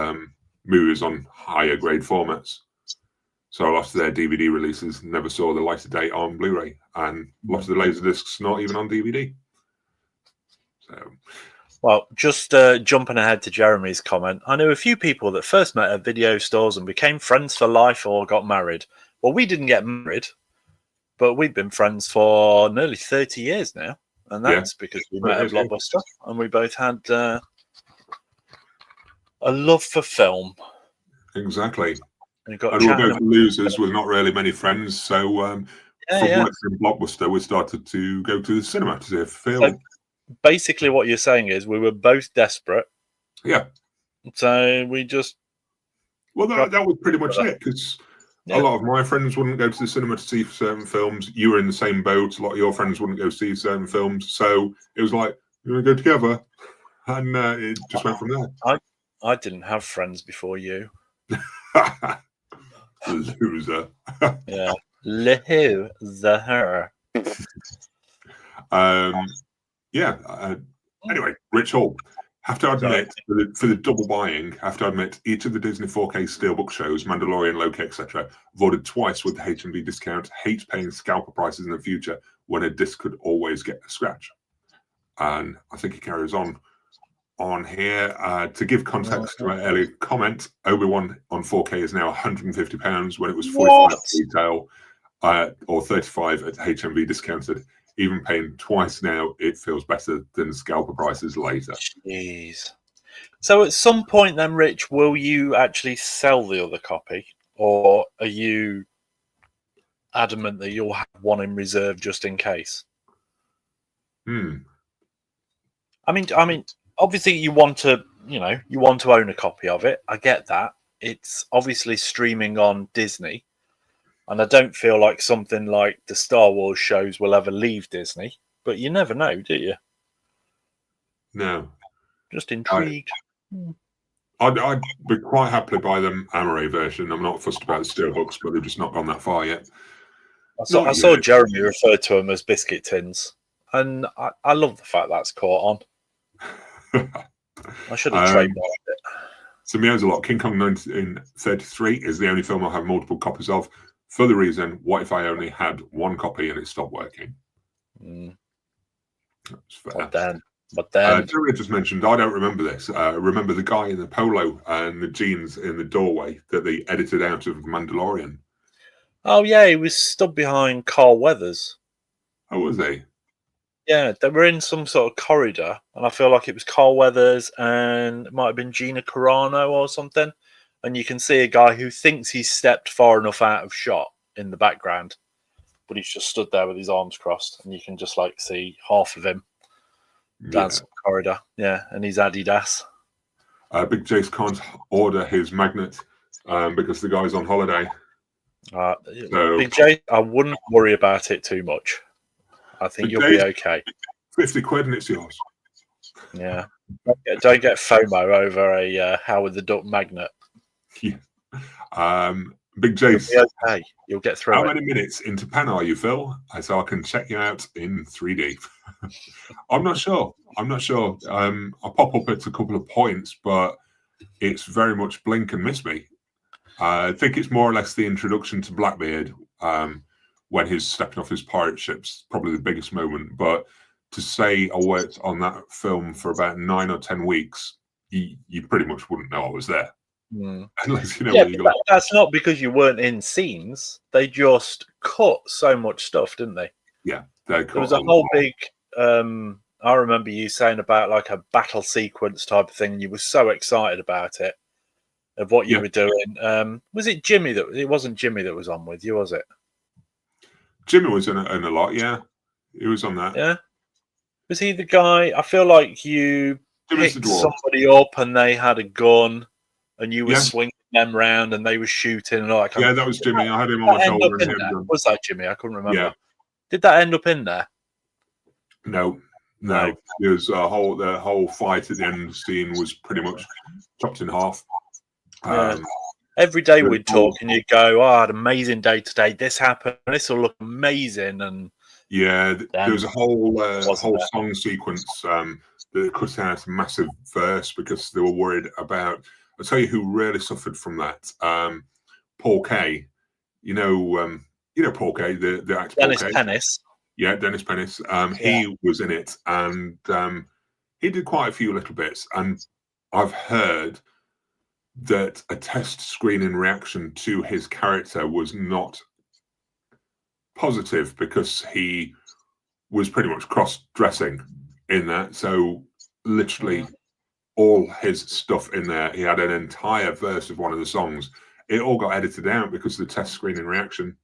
movies on higher grade formats. So a lot of their DVD releases never saw the light of day on Blu-ray, and a lot of the Laserdiscs not even on DVD. So, well, just jumping ahead to Jeremy's comment, I knew a few people that first met at video stores and became friends for life or got married. Well, we didn't get married, but we've been friends for nearly 30 years now. And that's because we met at Blockbuster and we both had a love for film. Exactly. And we're both losers with not really many friends. So from Blockbuster, we started to go to the cinema to see a film. So basically what you're saying is we were both desperate. Yeah. So we just Well, that was pretty much it, because a lot of my friends wouldn't go to the cinema to see certain films. You were in the same boat. A lot of your friends wouldn't go see certain films. So it was like, we're going to go together. And it just went from there. I didn't have friends before you. Loser. Yeah. Loser. Anyway, Rich Hall. Have to admit, for the double buying, have to admit, each of the Disney 4K Steelbook shows, Mandalorian, Loki, etc., voted twice with the HMV discount, hate paying scalper prices in the future when a disc could always get a scratch. And I think he carries on here. To give context to my earlier comment, Obi-Wan on 4K is now £150 when it was 45 retail or 35 at HMV discounted. Even paying twice now, it feels better than scalper prices later. Jeez. So at some point then, Rich, will you actually sell the other copy? Or are you adamant that you'll have one in reserve just in case? I mean, obviously you want to own a copy of it. I get that. It's obviously streaming on Disney. And I don't feel like something like the Star Wars shows will ever leave Disney, but you never know, do you? No. Just intrigued. I'd be quite happily buy them Amaray version. I'm not fussed about the steelbooks, but they've just not gone that far yet. I saw Jeremy refer to them as biscuit tins, and I love the fact that's caught on. I should have trademarked it. So me owns a lot. King Kong 1933 is the only film I have multiple copies of. For the reason, what if I only had one copy and it stopped working? That's fair. But then Jerry just mentioned, I don't remember this. Remember the guy in the polo and the jeans in the doorway that they edited out of The Mandalorian? Oh, yeah, he was stood behind Carl Weathers. Oh, was he? Yeah, they were in some sort of corridor, and I feel like it was Carl Weathers and it might have been Gina Carano or something. And you can see a guy who thinks he's stepped far enough out of shot in the background, but he's just stood there with his arms crossed, and you can just like see half of him down some corridor. Yeah, and he's Adidas. Big Jace can't order his magnet because the guy's on holiday. Big Jace, I wouldn't worry about it too much. I think you'll be okay. 50 quid and it's yours. Yeah. Don't get FOMO over a Howard the Duck magnet. Yeah. Big Jace. Okay. You'll get through How many minutes into Pan are you, Phil? So I can check you out in 3D. I'm not sure. I'll pop up at a couple of points, but it's very much blink and miss me. I think it's more or less the introduction to Blackbeard when he's stepping off his pirate ship's probably the biggest moment. But to say I worked on that film for about 9 or 10 weeks, you pretty much wouldn't know I was there. Unless you know where you go. That's not because you weren't in scenes. They just cut so much stuff, didn't they? Yeah. There was a whole big I remember you saying about like a battle sequence type of thing, and you were so excited about it, of what you were doing. Was it Jimmy it wasn't Jimmy that was on with you, was it? Jimmy was in a lot, yeah. He was on that. Yeah. Was he the guy? I feel like you picked somebody up and they had a gun and you were swinging them round and they were shooting and all that kind of. That was Jimmy. I had him on my shoulder. And was that Jimmy? I couldn't remember. Yeah. Did that end up in there? No. There was the whole fight at the end of the scene was pretty much chopped in half. Every day we'd talk and you'd go, I had an amazing day today. This happened. This will look amazing. And there was a whole song sequence that cut out a massive verse because they were worried about. I'll tell you who really suffered from that. Paul Kay. You know Paul Kay, the actor. Dennis Pennis. Yeah, Dennis Pennis. He was in it, and he did quite a few little bits. And I've heard that a test screening reaction to his character was not positive because he was pretty much cross-dressing in that. So literally all his stuff in there, he had an entire verse of one of the songs. It all got edited out because of the test screening reaction.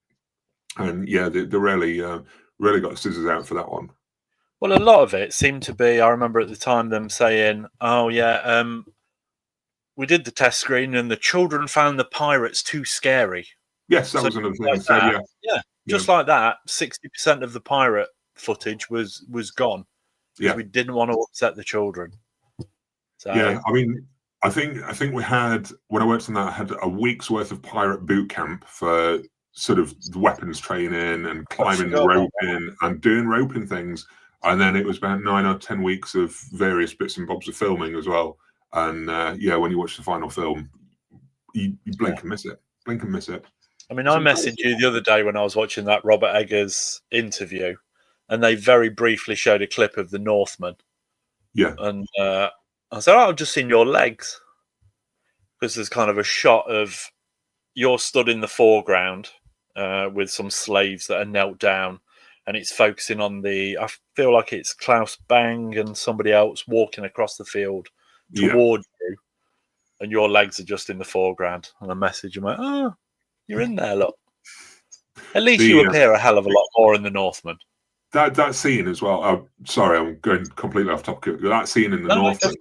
And they really got scissors out for that one. Well, a lot of it seemed to be, I remember at the time them saying, we did the test screen, and the children found the pirates too scary. Yes, that So was another thing I like said. that, Yeah, just like that, 60% of the pirate footage was gone because we didn't want to upset the children. So yeah, I mean, I think we had, when I worked on that, I had a week's worth of pirate boot camp for sort of weapons training and climbing the roping and doing roping things. And then it was about 9 or 10 weeks of various bits and bobs of filming as well. And yeah, when you watch the final film, you blink and miss it. Blink and miss it. I mean, I messaged you the other day when I was watching that Robert Eggers interview, and they very briefly showed a clip of the Northman. Yeah. And I said, I've just seen your legs. Because there's kind of a shot of you're stood in the foreground with some slaves that are knelt down, and it's focusing on I feel like it's Klaus Bang and somebody else walking across the field toward you, and your legs are just in the foreground. And I message him, like, oh, you're in there, look. At least you appear a hell of a lot more in the Northman. That scene as well. Sorry, I'm going completely off topic. That scene in the Northman,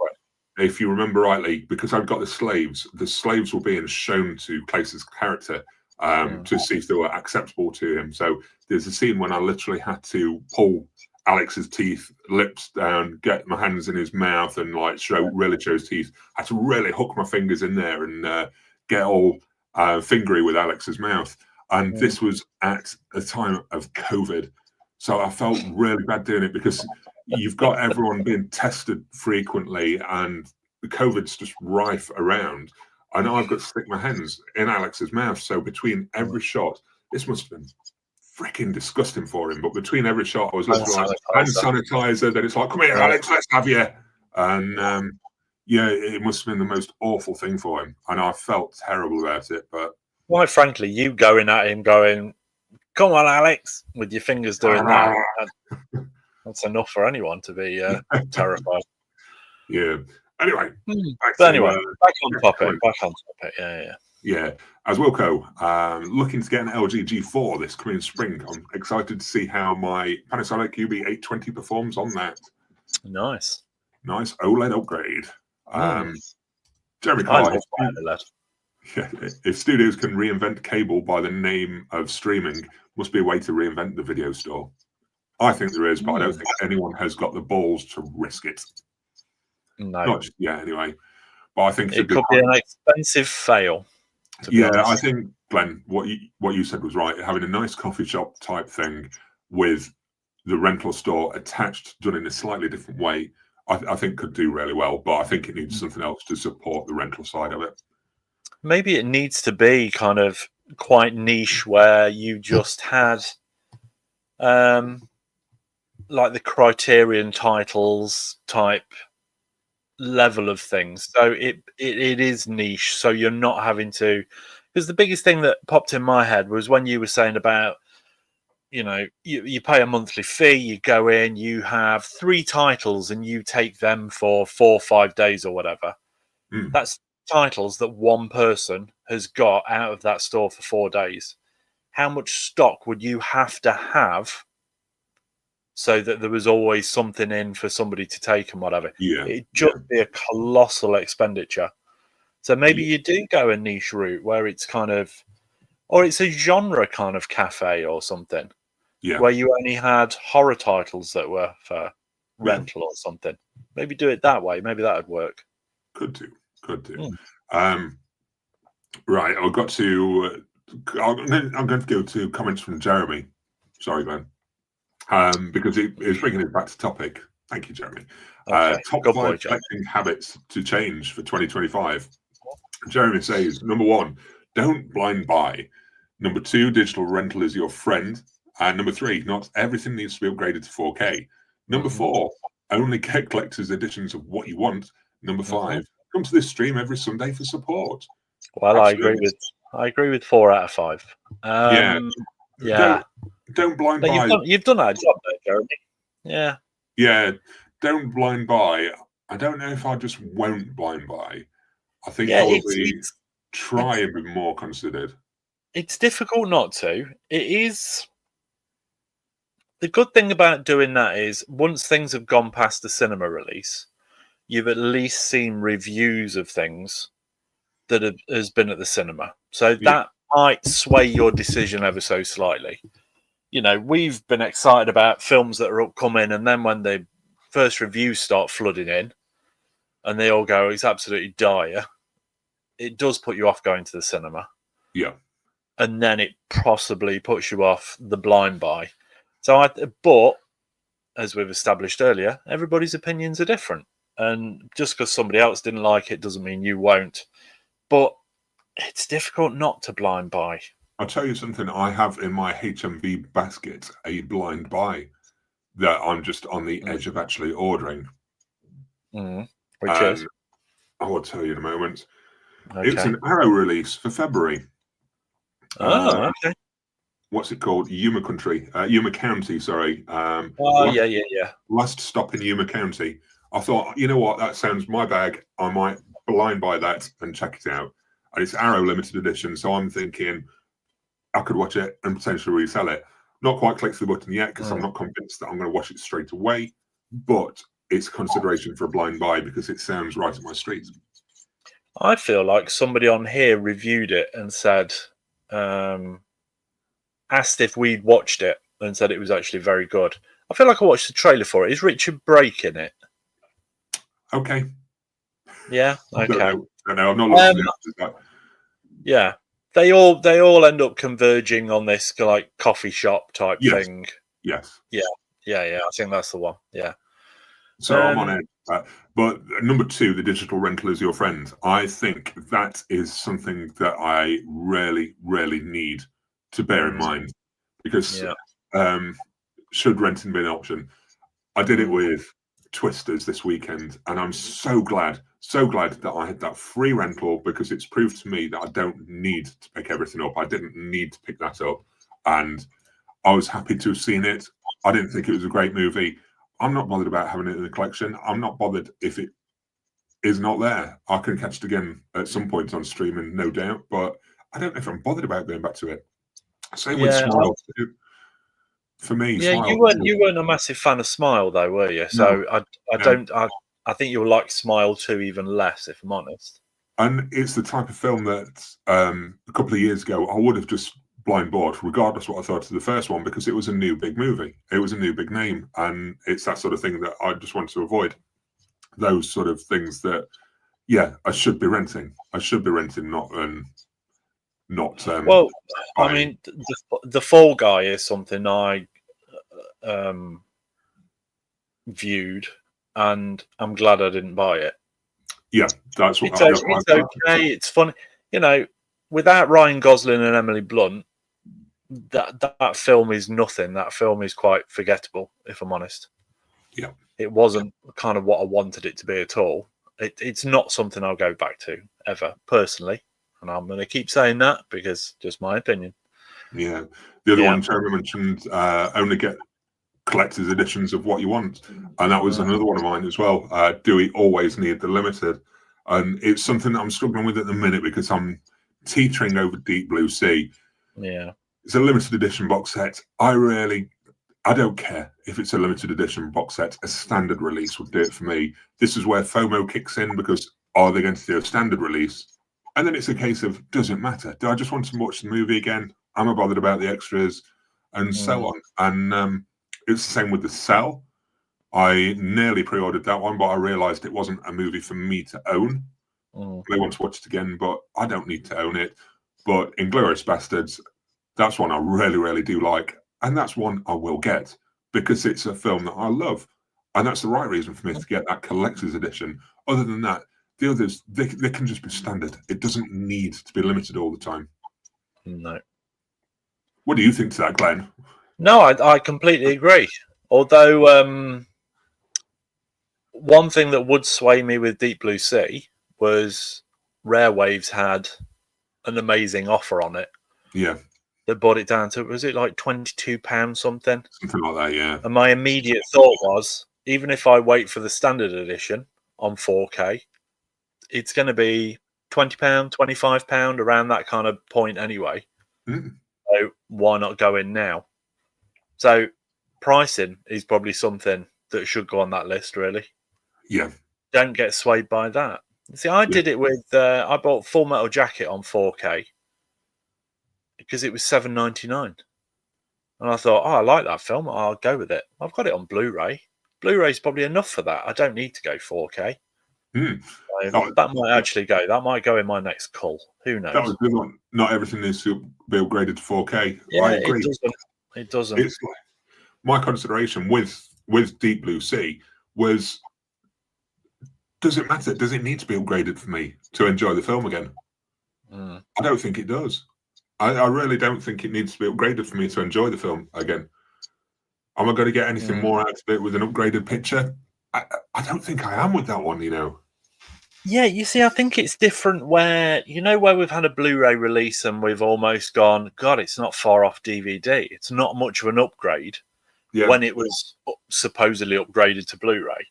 if you remember rightly, because I've got the slaves were being shown to Clace's character to see if they were acceptable to him. So there's a scene when I literally had to pull Alex's teeth, lips down, get my hands in his mouth, and like really show his teeth. I had to really hook my fingers in there and get all fingery with Alex's mouth. And this was at a time of COVID. So I felt really bad doing it because you've got everyone being tested frequently and the COVID's just rife around. And I've got to stick my hands in Alex's mouth. So between every shot, this must have been freaking disgusting for him. But between every shot, I was literally like, hand sanitizer. Then it's like, come here, Alex, let's have you. And yeah, it must have been the most awful thing for him. And I felt terrible about it. But quite frankly, you going at him going, come on, Alex, with your fingers doing that. That's enough for anyone to be terrified. Yeah. Anyway. Back on topic. Yeah. As Wilco, looking to get an LG G4 this coming spring. I'm excited to see how my Panasonic UB820 performs on that. Nice OLED upgrade. Jeremy Clark. If studios can reinvent cable by the name of streaming, must be a way to reinvent the video store. I think there is, but I don't think anyone has got the balls to risk it. No. Not just yet, anyway. But I think it could be an expensive fail. Yeah, I think, Glenn, what you said was right. Having a nice coffee shop type thing with the rental store attached, done in a slightly different way, I think could do really well. But I think it needs something else to support the rental side of it. Maybe it needs to be kind of quite niche where you just had like the Criterion titles type level of things. So it is niche. So you're not having to, because the biggest thing that popped in my head was when you were saying about, you know, you pay a monthly fee, you go in, you have 3 titles and you take them for 4 or 5 days or whatever. That's titles that one person has got out of that store for 4 days. How much stock would you have to have so that there was always something in for somebody to take and whatever? It'd just be a colossal expenditure. So maybe you do go a niche route where it's kind of, or it's a genre kind of cafe or something, where you only had horror titles that were for rental or something. Maybe do it that way. Maybe that would work. Could do. Right, I've got to. I'm going to go to comments from Jeremy. Sorry, Glenn. Because he's bringing it back to topic. Thank you, Jeremy. Top 5 collecting habits to change for 2025. Jeremy says, number 1, don't blind buy. Number 2, digital rental is your friend. And number 3, not everything needs to be upgraded to 4K. Number 4, only get collector's editions of what you want. Number 5, come to this stream every Sunday for support. Well, absolutely. I agree with 4 out of 5. Don't blind buy. You've done our job there, Jeremy. Yeah. Don't blind buy. I don't know if I just won't blind buy. I think I will try and be more considered. It's difficult not to. It is. The good thing about doing that is once things have gone past the cinema release, you've at least seen reviews of things that has been at the cinema. So that might sway your decision ever so slightly. You know, we've been excited about films that are upcoming, and then when the first reviews start flooding in and they all go, it's absolutely dire, it does put you off going to the cinema. Yeah. And then it possibly puts you off the blind buy. But as we've established earlier, everybody's opinions are different. And just because somebody else didn't like it doesn't mean you won't. But it's difficult not to blind buy. I'll tell you something. I have in my HMV basket a blind buy that I'm just on the edge of actually ordering. Which is? I will tell you in a moment. Okay. It's an Arrow release for February. Oh, okay. What's it called? Yuma County, sorry. Yeah. Last stop in Yuma County. I thought, you know what? That sounds my bag. I might blind buy that and check it out. And it's Arrow limited edition, so I'm thinking I could watch it and potentially resell it. Not quite clicked the button yet because I'm not convinced that I'm going to watch it straight away, but it's consideration for a blind buy because it sounds right up my street. I feel like somebody on here reviewed it and said, asked if we'd watched it and said it was actually very good. I feel like I watched the trailer for it. Is Richard Brake in it? Okay. Yeah. Okay. I don't know. I'm not looking at that. Yeah. They all end up converging on this like coffee shop type thing. Yes. Yeah. I think that's the one. Yeah. So I'm on it. But number 2, the digital rental is your friend. I think that is something that I really, really need to bear in mind because should renting be an option? I did it with Twisters this weekend, and I'm so glad that I had that free rental because it's proved to me that I don't need to pick everything up. I didn't need to pick that up, and I was happy to have seen it. I didn't think it was a great movie. I'm not bothered about having it in the collection. I'm not bothered if it is not there. I can catch it again at some point on streaming, no doubt, but I don't know if I'm bothered about going back to it. Same with Smile too. For me, you weren't a massive fan of Smile though, were you? So no. I think you'll like Smile 2 even less, if I'm honest. And it's the type of film that a couple of years ago I would have just blind bought, regardless of what I thought of the first one, because it was a new big movie. It was a new big name, and it's that sort of thing that I just want to avoid. Those sort of things that, I should be renting. I should be renting, not. Well, I mean, the Fall Guy is something I viewed, and I'm glad I didn't buy it. Yeah, that's what it's okay. It's funny, you know. Without Ryan Gosling and Emily Blunt, that film is nothing. That film is quite forgettable, if I'm honest. Yeah, it wasn't kind of what I wanted it to be at all. It's not something I'll go back to ever, personally. And I'm going to keep saying that because just my opinion. Yeah. The other one Jeremy mentioned, only get collector's editions of what you want. And that was another one of mine as well. Do we always need the limited? And it's something that I'm struggling with at the minute because I'm teetering over Deep Blue Sea. Yeah. It's a limited edition box set. I don't care if it's a limited edition box set. A standard release would do it for me. This is where FOMO kicks in because are they going to do a standard release? And then it's a case of, does it matter? Do I just want to watch the movie again? Am I bothered about the extras? And so on. And it's the same with The Cell. I nearly pre-ordered that one, but I realised it wasn't a movie for me to own. I want to watch it again, but I don't need to own it. But Inglourious Bastards, that's one I really, really do like. And that's one I will get because it's a film that I love. And that's the right reason for me to get that collector's edition. Other than that, the others, they can just be standard. It doesn't need to be limited all the time. No. What do you think to that, Glenn? No, I completely agree. Although one thing that would sway me with Deep Blue Sea was Rare Waves had an amazing offer on it. Yeah. They brought it down to, was it like £22 something? Something like that, yeah. And my immediate thought was, even if I wait for the standard edition on 4K, it's going to be £20, £25, around that kind of point anyway. So why not go in now? So pricing is probably something that should go on that list, really. Yeah. Don't get swayed by that. See, I did it with I bought Full Metal Jacket on 4K because it was $7.99, and I thought, oh, I like that film, I'll go with it. I've got it on Blu-ray. Blu-ray's probably enough for that. I don't need to go 4K. So that might actually go. That might go in my next cull. Who knows? That was a good one. Not everything needs to be upgraded to 4K. Yeah, I agree. It doesn't. It's like, my consideration with Deep Blue Sea was, does it matter? Does it need to be upgraded for me to enjoy the film again? I don't think it does. I really don't think it needs to be upgraded for me to enjoy the film again. Am I going to get anything more out of it with an upgraded picture? I don't think I am with that one, you know. Yeah, you see, I think it's different where, you know, where we've had a Blu-ray release and we've almost gone, God, it's not far off DVD. It's not much of an upgrade when it was supposedly upgraded to Blu-ray.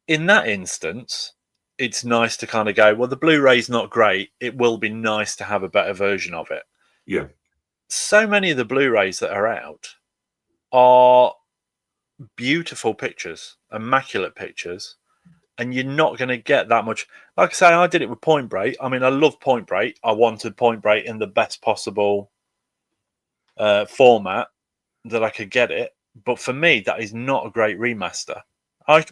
In that instance, it's nice to kind of go, well, the Blu-ray's not great. It will be nice to have a better version of it. Yeah. So many of the Blu-rays that are out are beautiful pictures, immaculate pictures, and you're not going to get that much. Like I say, I did it with Point Break. I mean, I love Point Break. I wanted Point Break in the best possible format that I could get it. But for me, that is not a great remaster.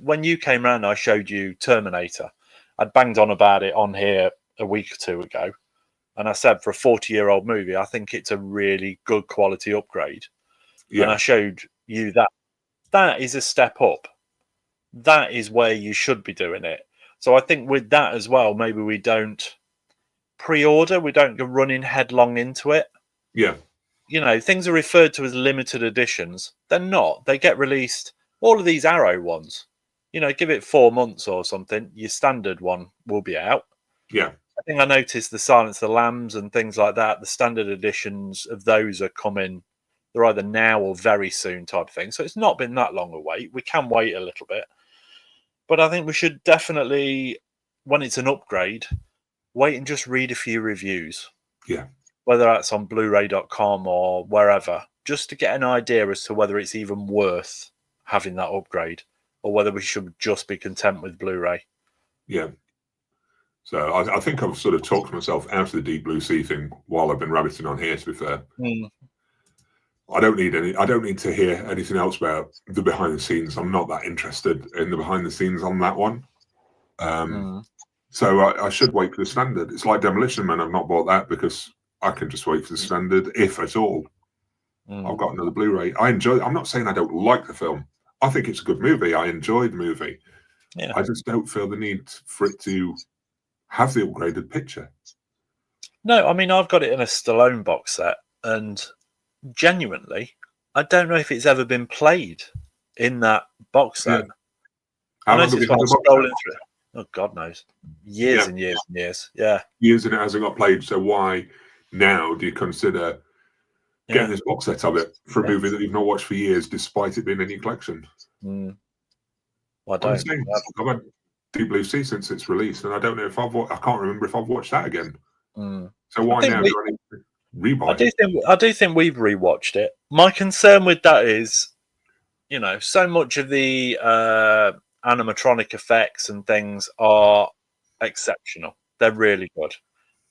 When you came around, I showed you Terminator. I'd banged on about it on here a week or two ago. And I said, for a 40-year-old movie, I think it's a really good quality upgrade. Yeah. And I showed you that. That is a step up. That is where you should be doing it. So I think with that as well, maybe we don't pre-order. We don't go running headlong into it. Yeah. You know, things are referred to as limited editions. They're not. They get released. All of these Arrow ones, you know, give it 4 months or something. Your standard one will be out. Yeah. I think I noticed the Silence of the Lambs and things like that. The standard editions of those are coming. They're either now or very soon type of thing. So it's not been that long a wait. We can wait a little bit. But I think we should definitely, when it's an upgrade, wait and just read a few reviews. Yeah. Whether that's on Blu-ray.com or wherever, just to get an idea as to whether it's even worth having that upgrade or whether we should just be content with Blu-ray. Yeah. So I think I've sort of talked myself out of the Deep Blue Sea thing while I've been rabbiting on here, to be fair. I don't need to hear anything else about the behind the scenes. I'm not that interested in the behind the scenes on that one. So I should wait for the standard. It's like Demolition Man. I've not bought that because I can just wait for the standard, if at all. I've got another Blu-ray. I'm not saying I don't like the film. I think it's a good movie. I enjoyed the movie. Yeah. I just don't feel the need for it to have the upgraded picture. No, I mean, I've got it in a Stallone box set, and genuinely, I don't know if it's ever been played in that box set. How long have you had the box set? Oh, God knows. Years and years and years. Yeah. Years and it hasn't got played. So why now do you consider getting this box set of it for a movie that you've not watched for years, despite it being in your collection? Well, I don't. I've had Deep Blue Sea since its release, and I don't know if I can't remember if I've watched that again. So why now do I need to rebuy? I do think we've rewatched it. My concern with that is, you know, so much of the animatronic effects and things are exceptional. They're really good.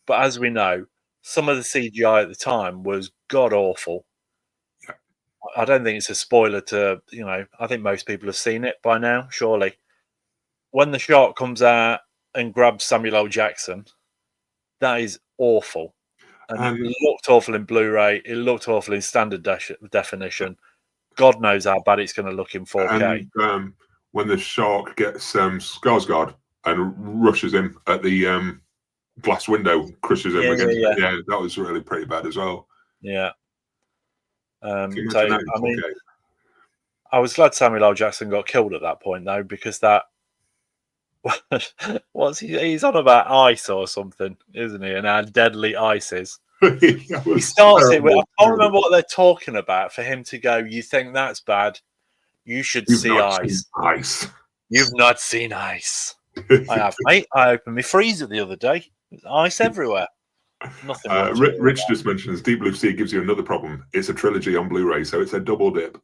But as we know, some of the CGI at the time was god awful. Yeah. I don't think it's a spoiler to, you know, I think most people have seen it by now, surely. When the shark comes out and grabs Samuel L. Jackson, that is awful. And it looked awful in Blu-ray. It looked awful in standard definition. God knows how bad it's going to look in 4K. And when the shark gets Skarsgård and rushes him at the glass window, crushes him against it. Yeah, that was really pretty bad as well. Yeah. I mean, I was glad Samuel L. Jackson got killed at that point, though, because that he's on about ice or something, isn't he? And how deadly ice is. He starts it with, I can't remember what they're talking about for him to go, you think that's bad? You should see ice. You've not seen ice. I have, mate. I opened my freezer the other day. There's ice everywhere. Nothing. Rich just mentions Deep Blue Sea gives you another problem. It's a trilogy on Blu-ray, so it's a double dip.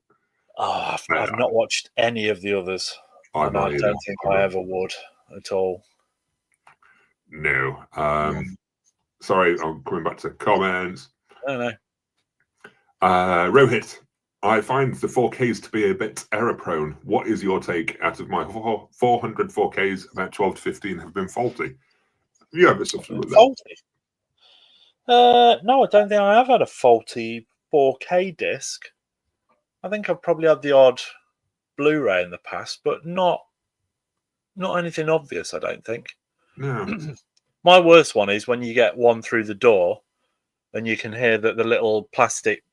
Oh, I've not watched any of the others. I don't think I ever would at all. No. Sorry, I'm coming back to comments. No. Rohit, I find the 4Ks to be a bit error prone. What is your take? Out of my 400 4Ks, about 12 to 15 have been faulty. Have you ever suffered with that? Faulty? No, I don't think I have had a faulty 4K disc. I think I've probably had the odd Blu-ray in the past, but not anything obvious, I don't think. No. My worst one is when you get one through the door and you can hear that the little plastic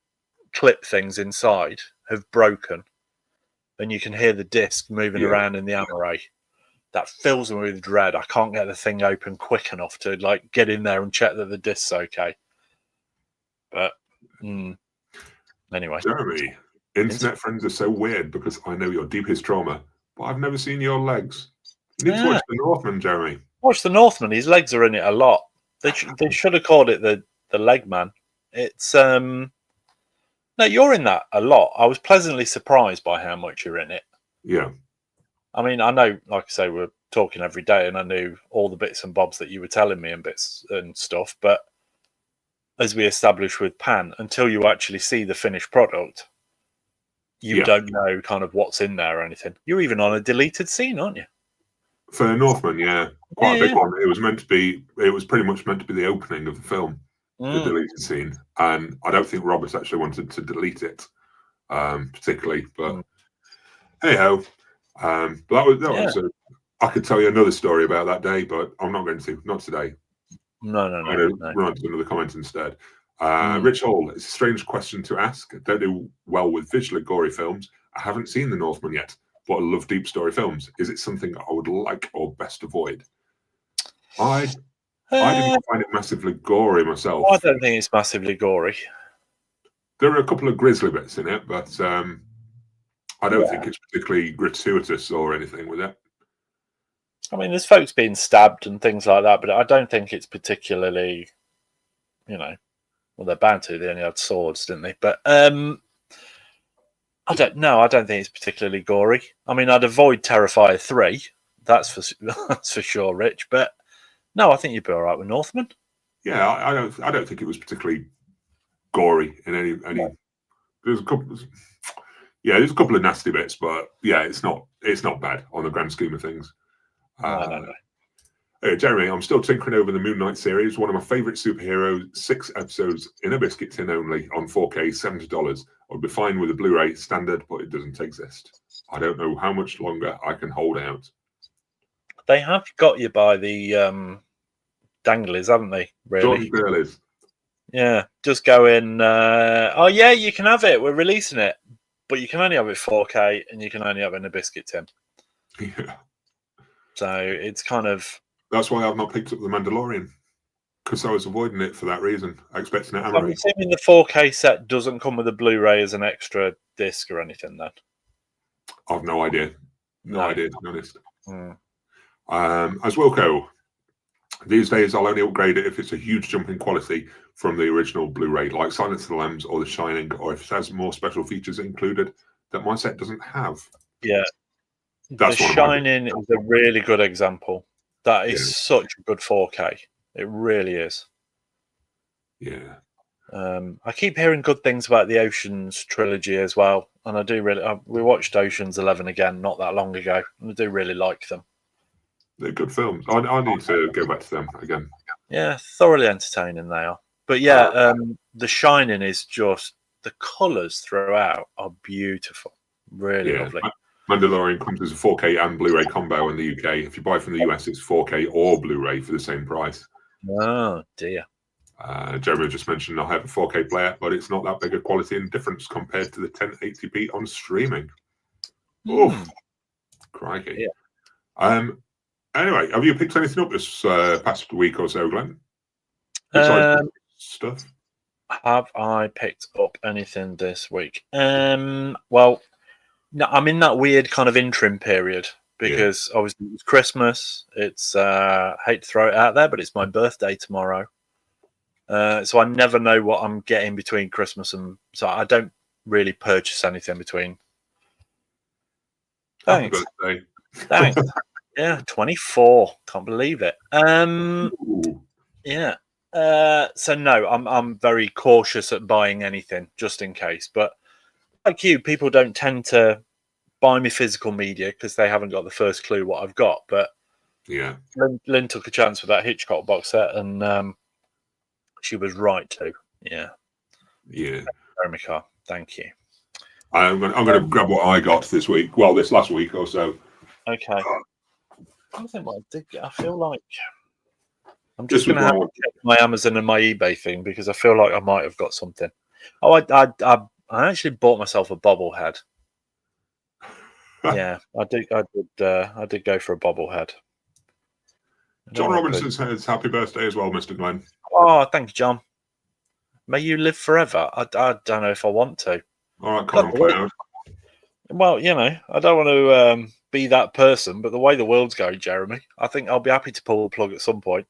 clip things inside have broken and you can hear the disc moving around in the array. That fills me with dread. I can't get the thing open quick enough to like get in there and check that the disc's okay. But anyway. Jeremy, internet friends are so weird because I know your deepest trauma, but I've never seen your legs. You need to watch The Northman, Jeremy. Watch The Northman. His legs are in it a lot. They should have called it the Leg Man. It's no, you're in that a lot. I was pleasantly surprised by how much you're in it. Yeah. I mean, I know, like I say, we're talking every day, and I knew all the bits and bobs that you were telling me and bits and stuff. But as we established with Pan, until you actually see the finished product, you don't know kind of what's in there or anything. You're even on a deleted scene, aren't you? For Northman, yeah, quite a big one. It was meant to be. It was pretty much meant to be the opening of the film, the deleted scene, and I don't think Roberts actually wanted to delete it, particularly. But hey ho, that was. I could tell you another story about that day, but I'm not going to. Not today. No. I'm going to run on to another comment instead. Rich Hall, it's a strange question to ask. I don't do well with visually gory films. I haven't seen The Northman yet, but I love deep story films. Is it something I would like or best avoid? I didn't find it massively gory myself. Well, I don't think it's massively gory. There are a couple of grisly bits in it, but I don't think it's particularly gratuitous or anything with it. I mean, there's folks being stabbed and things like that, but I don't think it's particularly, well, they're bound to. They only had swords, didn't they? But I don't know. I don't think it's particularly gory. I mean, I'd avoid Terrifier 3. That's for sure, Rich. But no, I think you'd be all right with Northman. Yeah, I don't think it was particularly gory in any. There's a couple. Yeah, there's a couple of nasty bits, but yeah, it's not bad on the grand scheme of things. No. Jeremy, I'm still tinkering over the Moon Knight series. One of my favourite superheroes. 6 episodes in a biscuit tin only on 4K, $70. I'd be fine with a Blu-ray standard, but it doesn't exist. I don't know how much longer I can hold out. They have got you by the danglies, haven't they? Really? Girlies. Yeah, just go in. Oh yeah, you can have it. We're releasing it, but you can only have it 4K, and you can only have it in a biscuit tin. Yeah. So it's kind of. That's why I've not picked up The Mandalorian, because I was avoiding it for that reason. I expecting it. I'm assuming the 4K set doesn't come with a Blu-ray as an extra disc or anything. Then I've no idea. No idea, to be honest. As Wilco, these days I'll only upgrade it if it's a huge jump in quality from the original Blu-ray, like Silence of the Lambs or The Shining, or if it has more special features included that my set doesn't have. Yeah. That's The Shining is a really good example. That is such a good 4K. It really is. Yeah. I keep hearing good things about the Oceans trilogy as well, and I do really. We watched Oceans 11 again not that long ago, and I do really like them. They're good films. I need to go back to them again. Yeah, thoroughly entertaining they are. But yeah, The Shining is just the colours throughout are beautiful, really lovely. Mandalorian comes as a 4K and Blu-ray combo in the UK. If you buy from the US, it's 4K or Blu-ray for the same price. Oh dear. Jeremy just mentioned I have a 4K player, but it's not that big a quality and difference compared to the 1080p on streaming. Oof, crikey. Yeah. Anyway, have you picked anything up this past week or so, Glenn? Besides stuff. Have I picked up anything this week? Well, no, I'm in that weird kind of interim period because obviously it's Christmas. It's hate to throw it out there, but it's my birthday tomorrow. So I never know what I'm getting between Christmas and so I don't really purchase anything between. Thanks. Happy birthday. Thanks. Yeah, 24. Can't believe it. Ooh. Yeah. So no, I'm very cautious at buying anything just in case. But like you, people don't tend to buy me physical media because they haven't got the first clue what I've got. But Yeah. Lynn took a chance with that Hitchcock box set, and she was right to. Yeah. Yeah. Jeremy Carr, thank you. I'm going to grab what I got this week. Well, this last week or so. Okay. I think what I did. I feel like I'm This just going to have to check my Amazon and my eBay thing because I feel like I might have got something. Oh, I actually bought myself a bobblehead. Yeah, I did go for a bobblehead. John Robinson says happy birthday as well, Mr. Glenn. Oh, thank you, John. May you live forever. I don't know if I want to. All right, come on, Cloud. Well, you know, I don't want to be that person, but the way the world's going, Jeremy, I think I'll be happy to pull the plug at some point.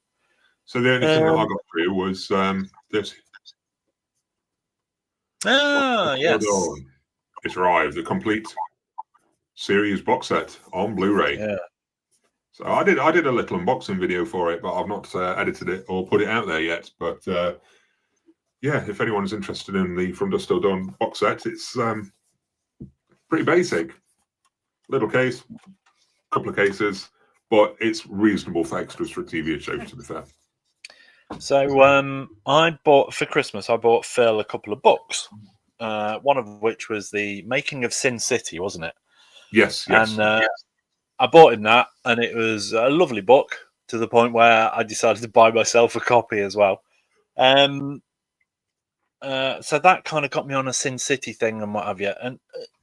So the only thing that I got for you was this. Yes. It's arrived, the complete series box set on Blu-ray. Yeah. So I did a little unboxing video for it, but I've not edited it or put it out there yet. But yeah, if anyone's interested in the From Dusk Till Dawn box set, it's pretty basic. Little case, couple of cases, but it's reasonable for extras for a TV show, to be fair. So I bought for Christmas. I bought Phil a couple of books. One of which was the Making of Sin City, wasn't it? Yes. And I bought him that, and it was a lovely book to the point where I decided to buy myself a copy as well. So that kind of got me on a Sin City thing and what have you. And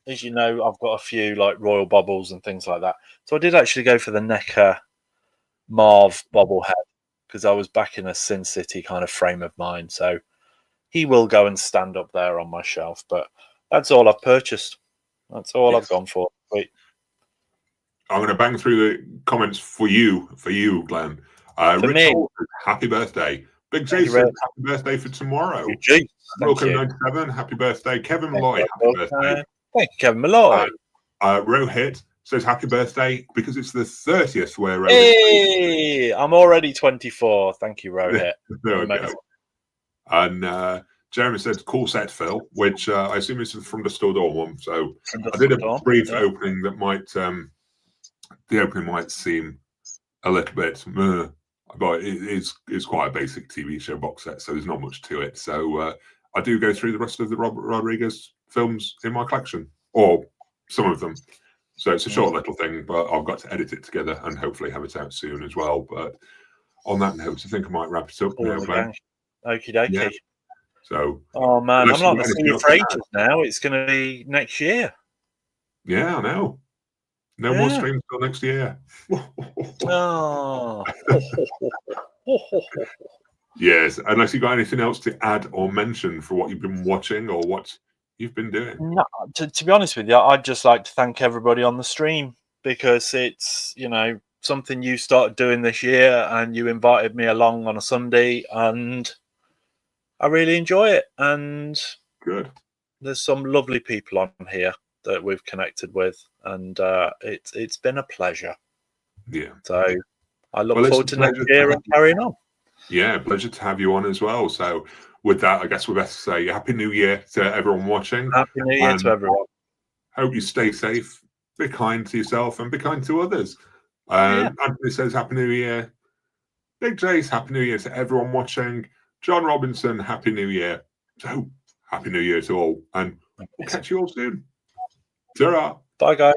as you know, I've got a few like Royal Bubbles and things like that. So I did actually go for the Necker Marv bobblehead because I was back in a Sin City kind of frame of mind. So he will go and stand up there on my shelf. But that's all I've purchased. That's all I've gone for. Wait. I'm going to bang through the comments for you, Glenn. Rich Hall, happy birthday. Big Jason, happy birthday for tomorrow. Wilco 97, happy birthday. Kevin Malloy, happy birthday. Thank you, Kevin Malloy. Rohit says happy birthday because it's the 30th where Rohit. Hey, I'm already 24. Thank you, Rohit. There we go. And Jeremy said cool set, Phil, which I assume is from the Still Dawn one. So I did a brief opening that might the opening might seem a little bit but it's quite a basic TV show box set, so there's not much to it. So I do go through the rest of the Robert Rodriguez films in my collection, or some of them. So it's a short little thing, but I've got to edit it together and hopefully have it out soon as well. But on that note, I think I might wrap it up now, Glenn. Okie dokie. Yeah. So, oh man, I'm not seeing you for ages now. It's going to be next year. Yeah, I know. No more streams till next year. Oh. Yes, unless you got anything else to add or mention for what you've been watching or what you've been doing. No, to be honest with you, I'd just like to thank everybody on the stream because it's, you know, something you started doing this year and you invited me along on a Sunday and I really enjoy it. And good. There's some lovely people on here that we've connected with, and it's been a pleasure. Yeah. So I look forward to next year and carrying on. Yeah, pleasure to have you on as well. So with that, I guess we best say Happy New Year to everyone watching. Happy New Year to everyone. Hope you stay safe, be kind to yourself, and be kind to others. Anthony says Happy New Year. Big Jace, Happy New Year to everyone watching. John Robinson, Happy New Year. So Happy New Year to all, and we'll catch you all soon. Ta-ra. Bye, guys.